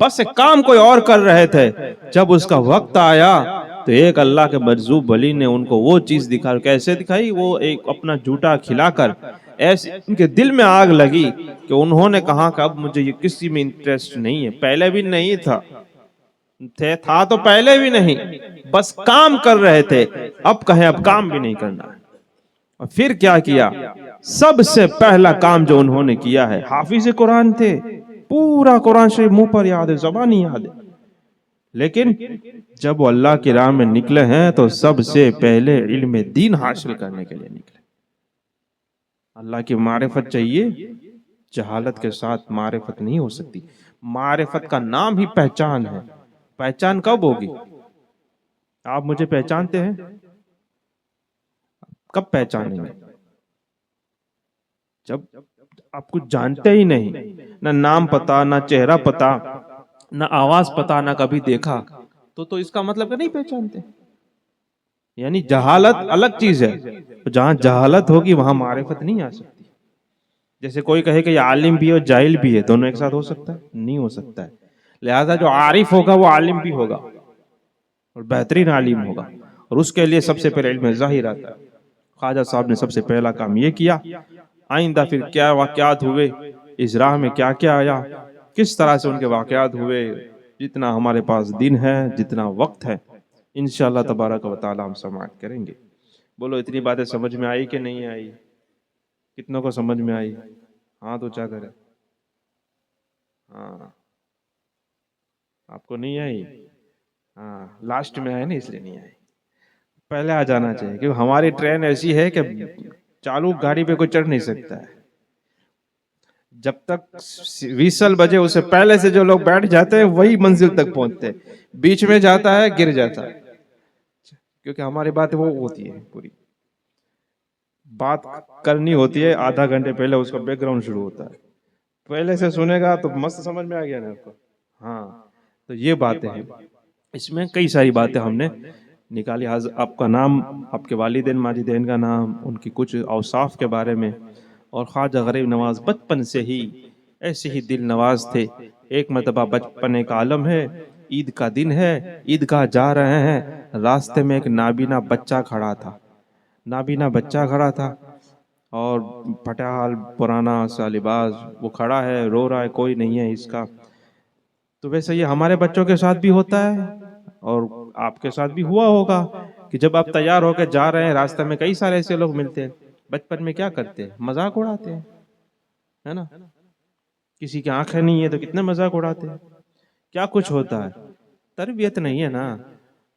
بس ایک کام کوئی اور کر رہے تھے۔ جب اس کا وقت آیا تو ایک اللہ کے مرزوق ولی نے ان کو وہ چیز دکھائی۔ کیسے دکھائی؟ وہ ایک اپنا جھوٹا کھلا کر ایسے ان کے دل میں آگ لگی کہ انہوں نے کہا کہ اب مجھے یہ کسی میں انٹرسٹ نہیں ہے، پہلے بھی نہیں تھا، تھا تو پہلے بھی نہیں، بس کام کر رہے تھے، اب کہیں اب کام بھی نہیں کرنا ہے۔ اور پھر کیا کیا؟ سب سے پہلا کام جو انہوں نے کیا ہے، حافظ قرآن تھے، پورا قرآن شریف منہ پر یاد ہے، زبانی یاد ہے، لیکن جب وہ اللہ کی راہ میں نکلے ہیں تو سب سے پہلے علم دین حاصل کرنے کے لیے نکلے۔ اللہ کی معرفت چاہیے، جہالت کے ساتھ معرفت نہیں ہو سکتی۔ معرفت کا نام ہی پہچان ہے۔ پہچان کب ہوگی؟ آپ مجھے پہچانتے ہیں؟ کب پہچانیں گے؟ جب آپ کچھ جانتے ہی نہیں، نہ نام پتا، نہ چہرہ پتا، نہ آواز پتا، نہ کبھی دیکھا، تو اس کا مطلب کہ نہیں پہچانتے۔ یعنی جہالت الگ چیز ہے، جہاں جہالت ہوگی وہاں معرفت نہیں آ سکتی۔ جیسے کوئی کہے کہ یہ عالم بھی ہے اور جاہل بھی ہے، دونوں ایک ساتھ ہو سکتا ہے؟ نہیں ہو سکتا ہے۔ لہذا جو عارف ہوگا وہ عالم بھی ہوگا اور بہترین عالم ہوگا، اور اس کے لیے سب سے پہلے علم ظاہر آتا ہے۔ خواجہ صاحب نے سب سے پہلا کام یہ کیا۔ آئندہ پھر کیا واقعات ہوئے، اس راہ میں کیا کیا آیا، کس طرح سے ان کے واقعات ہوئے، جتنا ہمارے پاس دن ہے، جتنا وقت ہے، انشاءاللہ تبارک و تعالی ہم سماعت کریں گے۔ بولو اتنی باتیں سمجھ میں آئی کہ نہیں آئی؟ کتنوں کو سمجھ میں آئی؟ ہاں تو کیا کرے؟ ہاں آپ کو نہیں آئی؟ ہاں لاسٹ میں آئے نا، اس لیے نہیں آئی، پہلے آ جانا چاہیے، کیونکہ ہماری ٹرین ایسی ہے کہ چالو گاڑی پہ کوئی چڑھ نہیں سکتا ہے۔ جب تک ویسل بجے اسے پہلے سے جو لوگ بیٹھ جاتے ہیں وہی منزل تک پہنچتے ہیں، بیچ میں جاتا ہے گر جاتا ہے، کیونکہ ہماری بات وہ ہوتی ہے، پوری بات کرنی ہوتی ہے، آدھا گھنٹے پہلے اس کا بیک گراؤنڈ شروع ہوتا ہے، پہلے سے سنے گا تو مست سمجھ میں آ گیا نا آپ کو۔ ہاں تو یہ باتیں ہیں، اس میں کئی ساری باتیں ہم نے نکالی۔ آپ کا نام، آپ کے والدین ماجدین کا نام، ان کی کچھ اوصاف کے بارے میں، اور خواجہ غریب نواز بچپن سے ہی ایسے ہی دل نواز تھے۔ ایک مرتبہ بچپن ایک عالم ہے، عید کا دن ہے، عیدگاہ جا رہے ہیں، راستے میں ایک نابینا بچہ کھڑا تھا، نابینا بچہ کھڑا تھا، اور پٹال پرانا سا لباس، وہ کھڑا ہے رو رہا ہے، کوئی نہیں ہے اس کا۔ تو ویسے یہ ہمارے بچوں کے ساتھ بھی ہوتا ہے اور آپ کے ساتھ بھی ہوا ہوگا کہ جب آپ تیار ہو کے جا رہے ہیں، راستے میں کئی سارے ایسے لوگ ملتے ہیں، بچپن میں کیا کرتے ہیں؟ مذاق اڑاتے ہیں، ہے نا؟ کسی کی آنکھیں نہیں ہے تو کتنے مذاق اڑاتے ہیں، کیا کچھ ہوتا ہے، تربیت نہیں ہے نا۔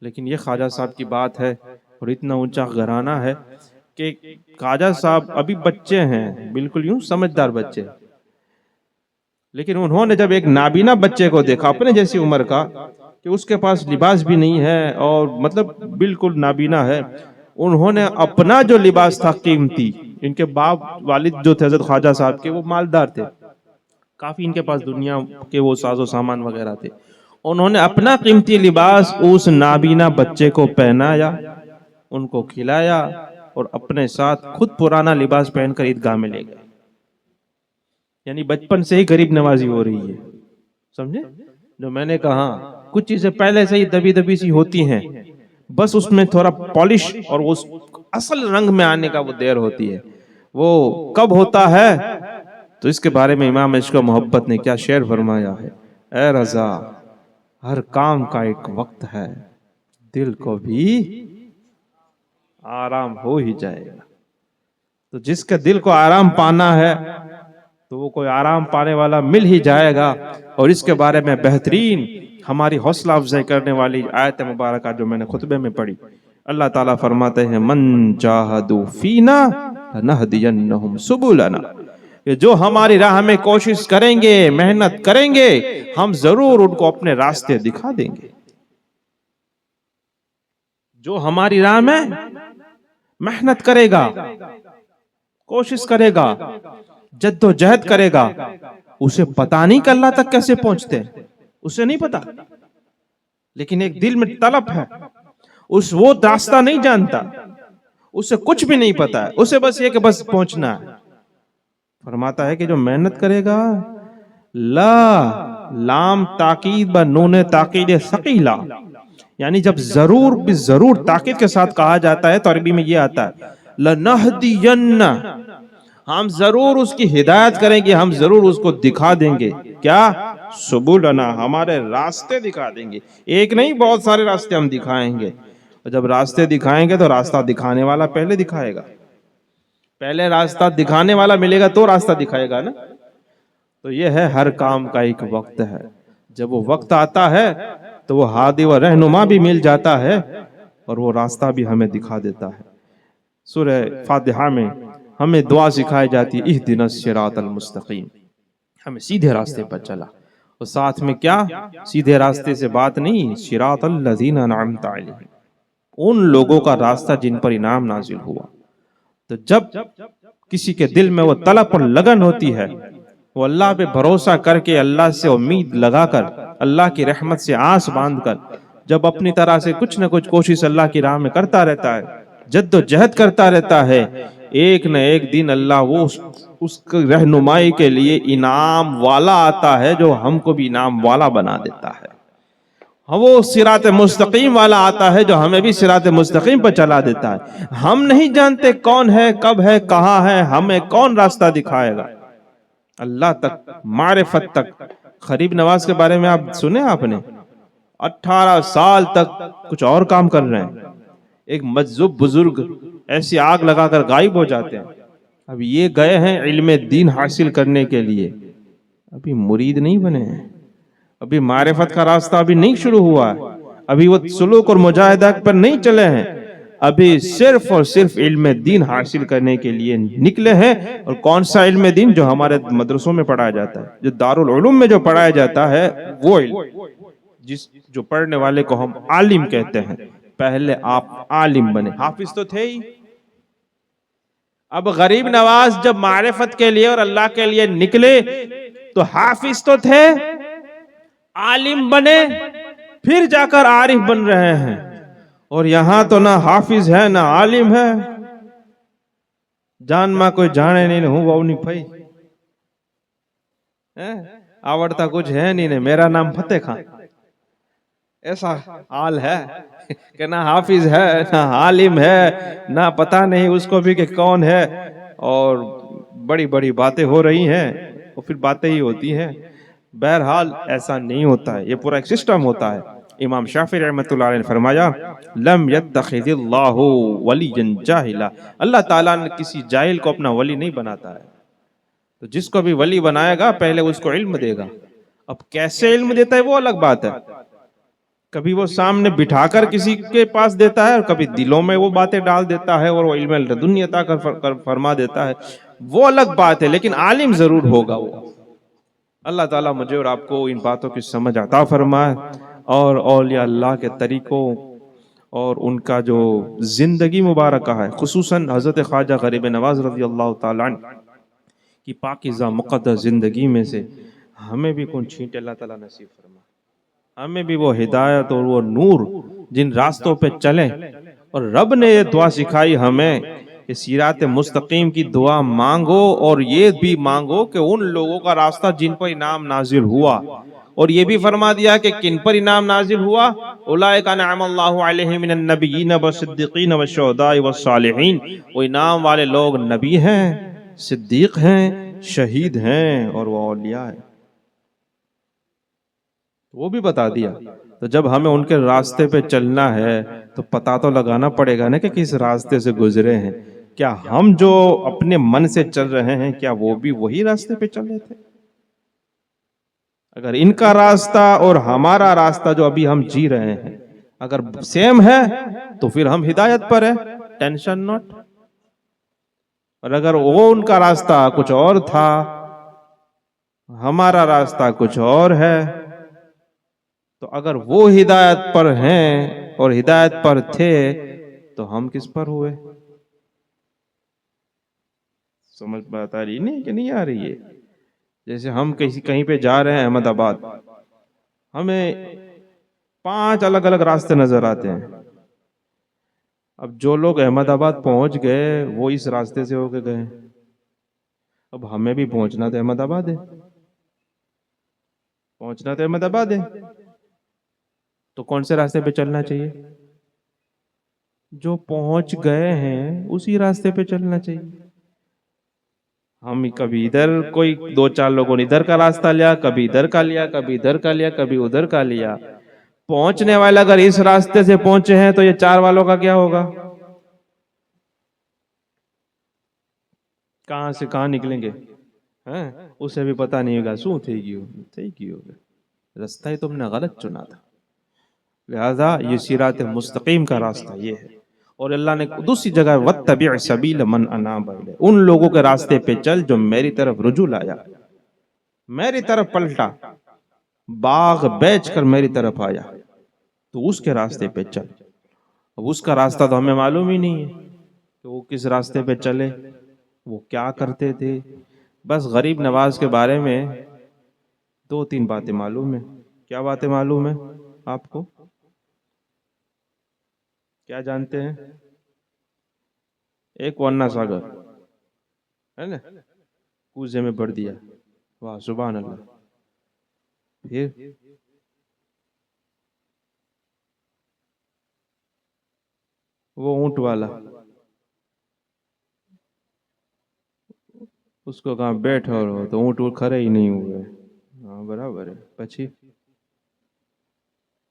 لیکن یہ خواجہ صاحب کی بات ہے، اور اتنا اونچا گھرانہ ہے کہ خواجہ صاحب ابھی بچے ہیں، بالکل یوں سمجھدار بچے، لیکن انہوں نے جب ایک نابینا بچے کو دیکھا اپنے جیسی عمر کا، کہ اس کے پاس لباس بھی نہیں ہے اور مطلب بالکل نابینا ہے، انہوں نے اپنا جو لباس تھا قیمتی، ان کے باپ والد جو تھے حضرت خواجہ صاحب کے، وہ مالدار تھے، کافی ان کے پاس دنیا کے وہ ساز و سامان وغیرہ تھے، انہوں نے اپنا قیمتی لباس اس نابینا بچے کو پہنایا، ان کو کھلایا، اور اپنے ساتھ خود پرانا لباس پہن کر عیدگاہ میں لے گئے۔ یعنی بچپن سے ہی غریب نوازی ہو رہی ہے، سمجھے؟ جو میں نے کہا کچھ چیزیں پہلے سے ہی دبی دبی سی ہوتی ہیں، بس اس میں تھوڑا پالش اور اس اصل رنگ میں آنے کا وہ دیر ہوتی ہے۔ وہ کب ہوتا ہے تو اس کے بارے میں امام عشق و محبت نے کیا شعر فرمایا ہے: اے رضا ہر کام کا ایک وقت ہے، دل کو بھی آرام ہو ہی جائے گا۔ تو جس کے دل کو آرام پانا ہے تو وہ کوئی آرام پانے والا مل ہی جائے گا۔ اور اس کے بارے میں بہترین ہماری حوصلہ افزائی کرنے والی آیت مبارکہ جو میں نے خطبے میں پڑھی، اللہ تعالیٰ فرماتے ہیں: من جاہدوا فینا لنہدینہم سبلنا، کہ جو ہماری راہ میں کوشش کریں گے، محنت کریں گے، ہم ضرور ان کو اپنے راستے دکھا دیں گے۔ جو ہماری راہ میں محنت کرے گا، کوشش کرے گا، جد و جہد کرے گا، اسے پتا نہیں کہ اللہ تک کیسے پہنچتے ہیں، اسے نہیں پتا، لیکن ایک دل میں طلب ہے، وہ راستہ نہیں جانتا، اسے کچھ بھی نہیں پتا ہے، اسے بس یہ کہ بس پہنچنا ہے۔ فرماتا ہے کہ جو محنت کرے گا، لا لام تاکید ب نون تاکید ثقیلا، یعنی جب ضرور ضرور تاکید کے ساتھ کہا جاتا ہے تو عربی میں یہ آتا ہے لنہدین، ہم ضرور اس کی ہدایت کریں گے، ہم ضرور اس کو دکھا دیں گے، کیا سبلنا، ہمارے راستے دکھا دیں گے، ایک نہیں بہت سارے راستے ہم دکھائیں گے۔ اور جب راستے دکھائیں گے تو راستہ دکھانے والا پہلے دکھائے گا، پہلے راستہ دکھانے والا ملے گا تو راستہ دکھائے گا نا۔ تو یہ ہے ہر کام کا ایک وقت ہے، جب وہ وقت آتا ہے تو وہ ہادی و رہنما بھی مل جاتا ہے اور وہ راستہ بھی ہمیں دکھا دیتا ہے۔ سورہ فاتحہ میں ہمیں دعا سکھائی جاتی ہے اہدنا الصراط المستقیم، ہمیں سیدھے راستے پر چلا، اور ساتھ میں کیا، سیدھے راستے سے بات نہیں، صراط الذین انعمت علیہم، ان لوگوں کا راستہ جن پر انعام نازل ہوا۔ تو جب کسی کے دل میں وہ طلب اور لگن ہوتی ہے، وہ اللہ پہ بھروسہ کر کے، اللہ سے امید لگا کر، اللہ کی رحمت سے آس باندھ کر، جب اپنی طرح سے کچھ نہ کچھ کوشش اللہ کی راہ میں کرتا رہتا ہے، جد و جہد کرتا رہتا ہے، ایک نہ ایک دن اللہ وہ اس کی رہنمائی کے لیے انعام والا آتا ہے، جو ہم کو بھی انعام والا بنا دیتا ہے۔ وہ صراط مستقیم والا آتا ہے جو ہمیں بھی صراط مستقیم پر چلا دیتا ہے۔ ہم نہیں جانتے کون ہے، کب ہے، کہاں ہے، ہمیں کون راستہ دکھائے گا، اللہ تک، معرفت تک۔ غریب نواز کے بارے میں آپ سنے، آپ نے 18 سال تک کچھ اور کام کر رہے ہیں، ایک مجذوب بزرگ ایسی آگ لگا کر غائب ہو جاتے ہیں۔ اب یہ گئے ہیں علم دین حاصل کرنے کے لیے، ابھی مرید نہیں بنے ہیں، ابھی معرفت کا راستہ ابھی نہیں شروع ہوا ہے، ابھی وہ سلوک اور مجاہدہ پر نہیں چلے ہیں، ابھی صرف اور صرف علم دین حاصل کرنے کے لیے نکلے ہیں۔ اور کون سا علم دین؟ جو ہمارے مدرسوں میں پڑھایا جاتا ہے، جو دارالعلوم میں جو پڑھایا جاتا ہے، وہ علم، جو پڑھنے والے کو ہم عالم کہتے ہیں۔ پہلے آپ عالم بنے، حافظ تو تھے ہی۔ اب غریب نواز جب معرفت کے لیے اور اللہ کے لیے نکلے تو حافظ تو تھے، عالم بنے، پھر جا کر عارف بن رہے ہیں، اور یہاں تو نہ حافظ ہے نہ عالم ہے۔ جان ماں کوئی جانے نہیں، ہوں وہ نہیں پھئی آوڑتا کچھ ہے نہیں، میرا نام فتح خان، ایسا حال ہے کہ نہ حافظ ہے نہ عالم ہے، نہ پتہ نہیں اس کو بھی کہ کون ہے، اور بڑی بڑی باتیں ہو رہی ہیں، اور پھر باتیں ہی ہوتی ہیں۔ بہرحال ایسا نہیں ہوتا ہے، یہ پورا ایک سسٹم ہوتا ہے۔ امام شافعی رحمۃ اللہ علیہ نے فرمایا لم یتخذ اللہ ولیا جاہلا، اللہ تعالیٰ نے کسی جاہل کو اپنا ولی نہیں بناتا ہے، تو جس کو بھی ولی بنائے گا پہلے اس کو علم دے گا۔ اب کیسے علم دیتا ہے وہ الگ بات ہے، کبھی وہ سامنے بٹھا کر کسی کے پاس دیتا ہے، اور کبھی دلوں میں وہ باتیں ڈال دیتا ہے اور وہ علم لدنی عطا کر فرما دیتا ہے، وہ الگ بات ہے، لیکن عالم ضرور ہوگا وہ۔ اللہ تعالیٰ مجھے اور آپ کو ان باتوں کی سمجھ عطا فرمائے، اور اولیاء اللہ کے طریقوں اور ان کا جو زندگی مبارکہ ہے، خصوصاً حضرت خواجہ غریب نواز رضی اللہ تعالیٰ عنہ کی پاکیزہ مقدس زندگی میں سے ہمیں بھی کون چھینٹے اللہ تعالیٰ نصیب فرمائے، ہمیں بھی وہ ہدایت اور وہ نور جن راستوں پہ چلیں۔ اور رب نے یہ دعا سکھائی ہمیں کہ صراط مستقیم کی دعا مانگو، اور یہ بھی مانگو کہ ان لوگوں کا راستہ جن پر انعام نازل ہوا، اور یہ بھی فرما دیا کہ کن پر انعام نازل ہوا، اولئک انعم اللہ علیہم من النبیین والصدیقین والشہداء والصالحین، وہ انعام والے لوگ نبی ہیں، صدیق ہیں، شہید ہیں، اور وہ اولیاء ہیں، وہ بھی بتا دیا۔ تو جب ہمیں ان کے راستے پہ چلنا ہے تو پتہ تو لگانا پڑے گا نا کہ کس راستے سے گزرے ہیں، کیا ہم جو اپنے من سے چل رہے ہیں کیا وہ بھی وہی راستے پہ چل رہے تھے؟ اگر ان کا راستہ اور ہمارا راستہ جو ابھی ہم جی رہے ہیں اگر سیم ہے تو پھر ہم ہدایت پر ہیں، ٹینشن نوٹ۔ اور اگر وہ ان کا راستہ کچھ اور تھا، ہمارا راستہ کچھ اور ہے، تو اگر وہ ہدایت پر ہیں اور ہدایت پر تھے تو ہم کس پر ہوئے؟ سمجھ بات آ رہی نہیں کہ نہیں آ رہی ہے؟ جیسے ہم کہیں پہ جا رہے ہیں احمد آباد، ہمیں 5 الگ الگ راستے نظر آتے ہیں، اب جو لوگ احمد آباد پہنچ گئے وہ اس راستے سے ہو کے گئے، اب ہمیں بھی پہنچنا تو احمد آباد ہے، پہنچنا تو احمد آباد ہے، تو کون سے راستے پہ چلنا چاہیے؟ جو پہنچ گئے ہیں اسی راستے پہ چلنا چاہیے۔ ہم کبھی ادھر کوئی دو چار لوگوں نے ادھر کا راستہ لیا، کبھی ادھر کا لیا، کبھی ادھر کا لیا، کبھی ادھر کا لیا۔ پہنچنے والے اگر اس راستے سے پہنچے ہیں تو یہ چار والوں کا کیا ہوگا؟ کہاں سے کہاں نکلیں گے؟ اسے بھی پتا نہیں ہوگا سو تھے گی راستہ ہی تم نے غلط چنا تھا، لہذا یہ صراط مستقیم کا راستہ یہ ہے۔ اور اللہ نے دوسری جگہ وَاتَّبِعْ سَبِيلَ مَنْ أَنَابَ إِلَيَّ، ان لوگوں کے راستے پہ چل جو میری طرف رجوع لایا، میری طرف پلٹا، باغ بیچ کر میری طرف آیا، تو اس کے راستے پہ چل۔ اب اس کا راستہ تو ہمیں معلوم ہی نہیں ہے کہ وہ کس راستے پہ چلے، وہ کیا کرتے تھے۔ بس غریب نواز کے بارے میں دو تین باتیں معلوم ہیں۔ کیا باتیں معلوم ہیں آپ کو؟ کیا جانتے ہیں؟ ایک ورنا ساگر ہے نا، کوزے میں بڑھ دیا، واہ سبحان اللہ۔ پھر وہ اونٹ والا، اس کو کہاں بیٹھا رہو تو اونٹ وہ کھڑے ہی نہیں ہوئے، ہاں برابر ہے۔ پچھی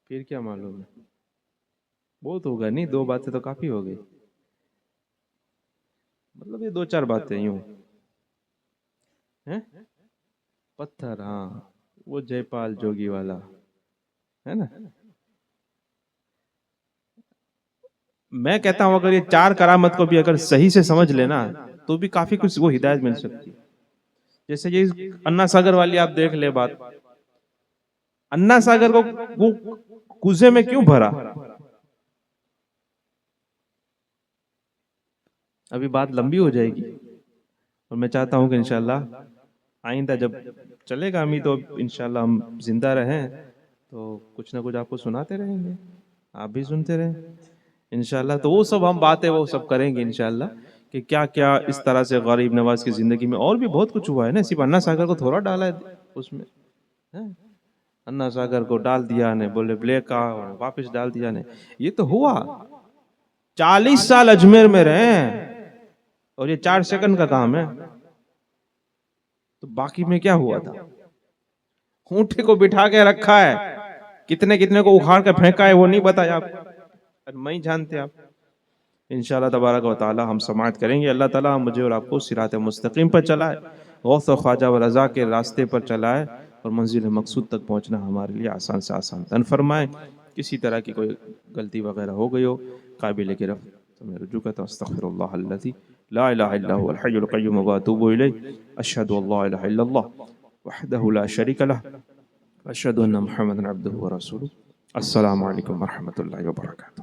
پھر کیا معلوم ہے؟ بہت ہوگا نہیں، دو باتیں تو کافی ہو گئی، مطلب یہ دو چار باتیں یوں ہیں۔ پتھر، ہاں وہ جے پال جوگی والا ہے نا۔ میں کہتا ہوں اگر یہ چار کرامت کو بھی اگر صحیح سے سمجھ لینا تو بھی کافی کچھ وہ ہدایت مل سکتی ہے۔ جیسے یہ انا ساگر والی آپ دیکھ لے بات، انا ساگر کو وہ کوزے میں کیوں بھرا؟ ابھی بات لمبی ہو جائے گی اور میں چاہتا ہوں کہ انشاءاللہ آئندہ جب چلے گا ہمیں تو انشاءاللہ ہم زندہ رہیں تو کچھ نہ کچھ آپ کو سناتے رہیں گے، آپ بھی سنتے رہیں انشاءاللہ۔ تو وہ سب ہم باتیں وہ سب کریں گے انشاءاللہ کہ کیا کیا اس طرح سے غریب نواز کی زندگی میں اور بھی بہت کچھ ہوا ہے نا، صرف انا ساگر کو تھوڑا ڈالا ہے اس میں، انا ساگر کو ڈال دیا نے، بولے بلیک کا واپس ڈال دیا نے، یہ تو ہوا 40 سال اجمیر میں رہے ہیں اور یہ 4 سیکنڈ کا کام ہے، تو باقی میں کیا ہوا تھا؟ اونٹے کو بٹھا کے رکھا ہے، کتنے کتنے کو اکھاڑ کے پھینکا ہے وہ نہیں بتایا آپ، میں ہی جانتے آپ۔ انشاءاللہ تبارک و تعالی ہم سماعت کریں گے، اللہ تعالی مجھے اور آپ کو صراط مستقیم پر چلائے، غوث و خواجہ و رضا کے راستے پر چلائے، اور منزل مقصود تک پہنچنا ہمارے لیے آسان سے آسان تن فرمائے۔ کسی طرح کی کوئی غلطی وغیرہ ہو گئی ہو قابل گرفت تو میں رجوع کرتا ہوں، استغفر اللہ الذی لا الہ الا هو الحی القیوم واتوب الیہ، اشہد ان لا الہ الا اللہ وحدہ لا شریک لہ، اشہد ان محمد عبدہ ورسولہ۔ السلام علیکم ورحمۃ اللہ وبرکاتہ۔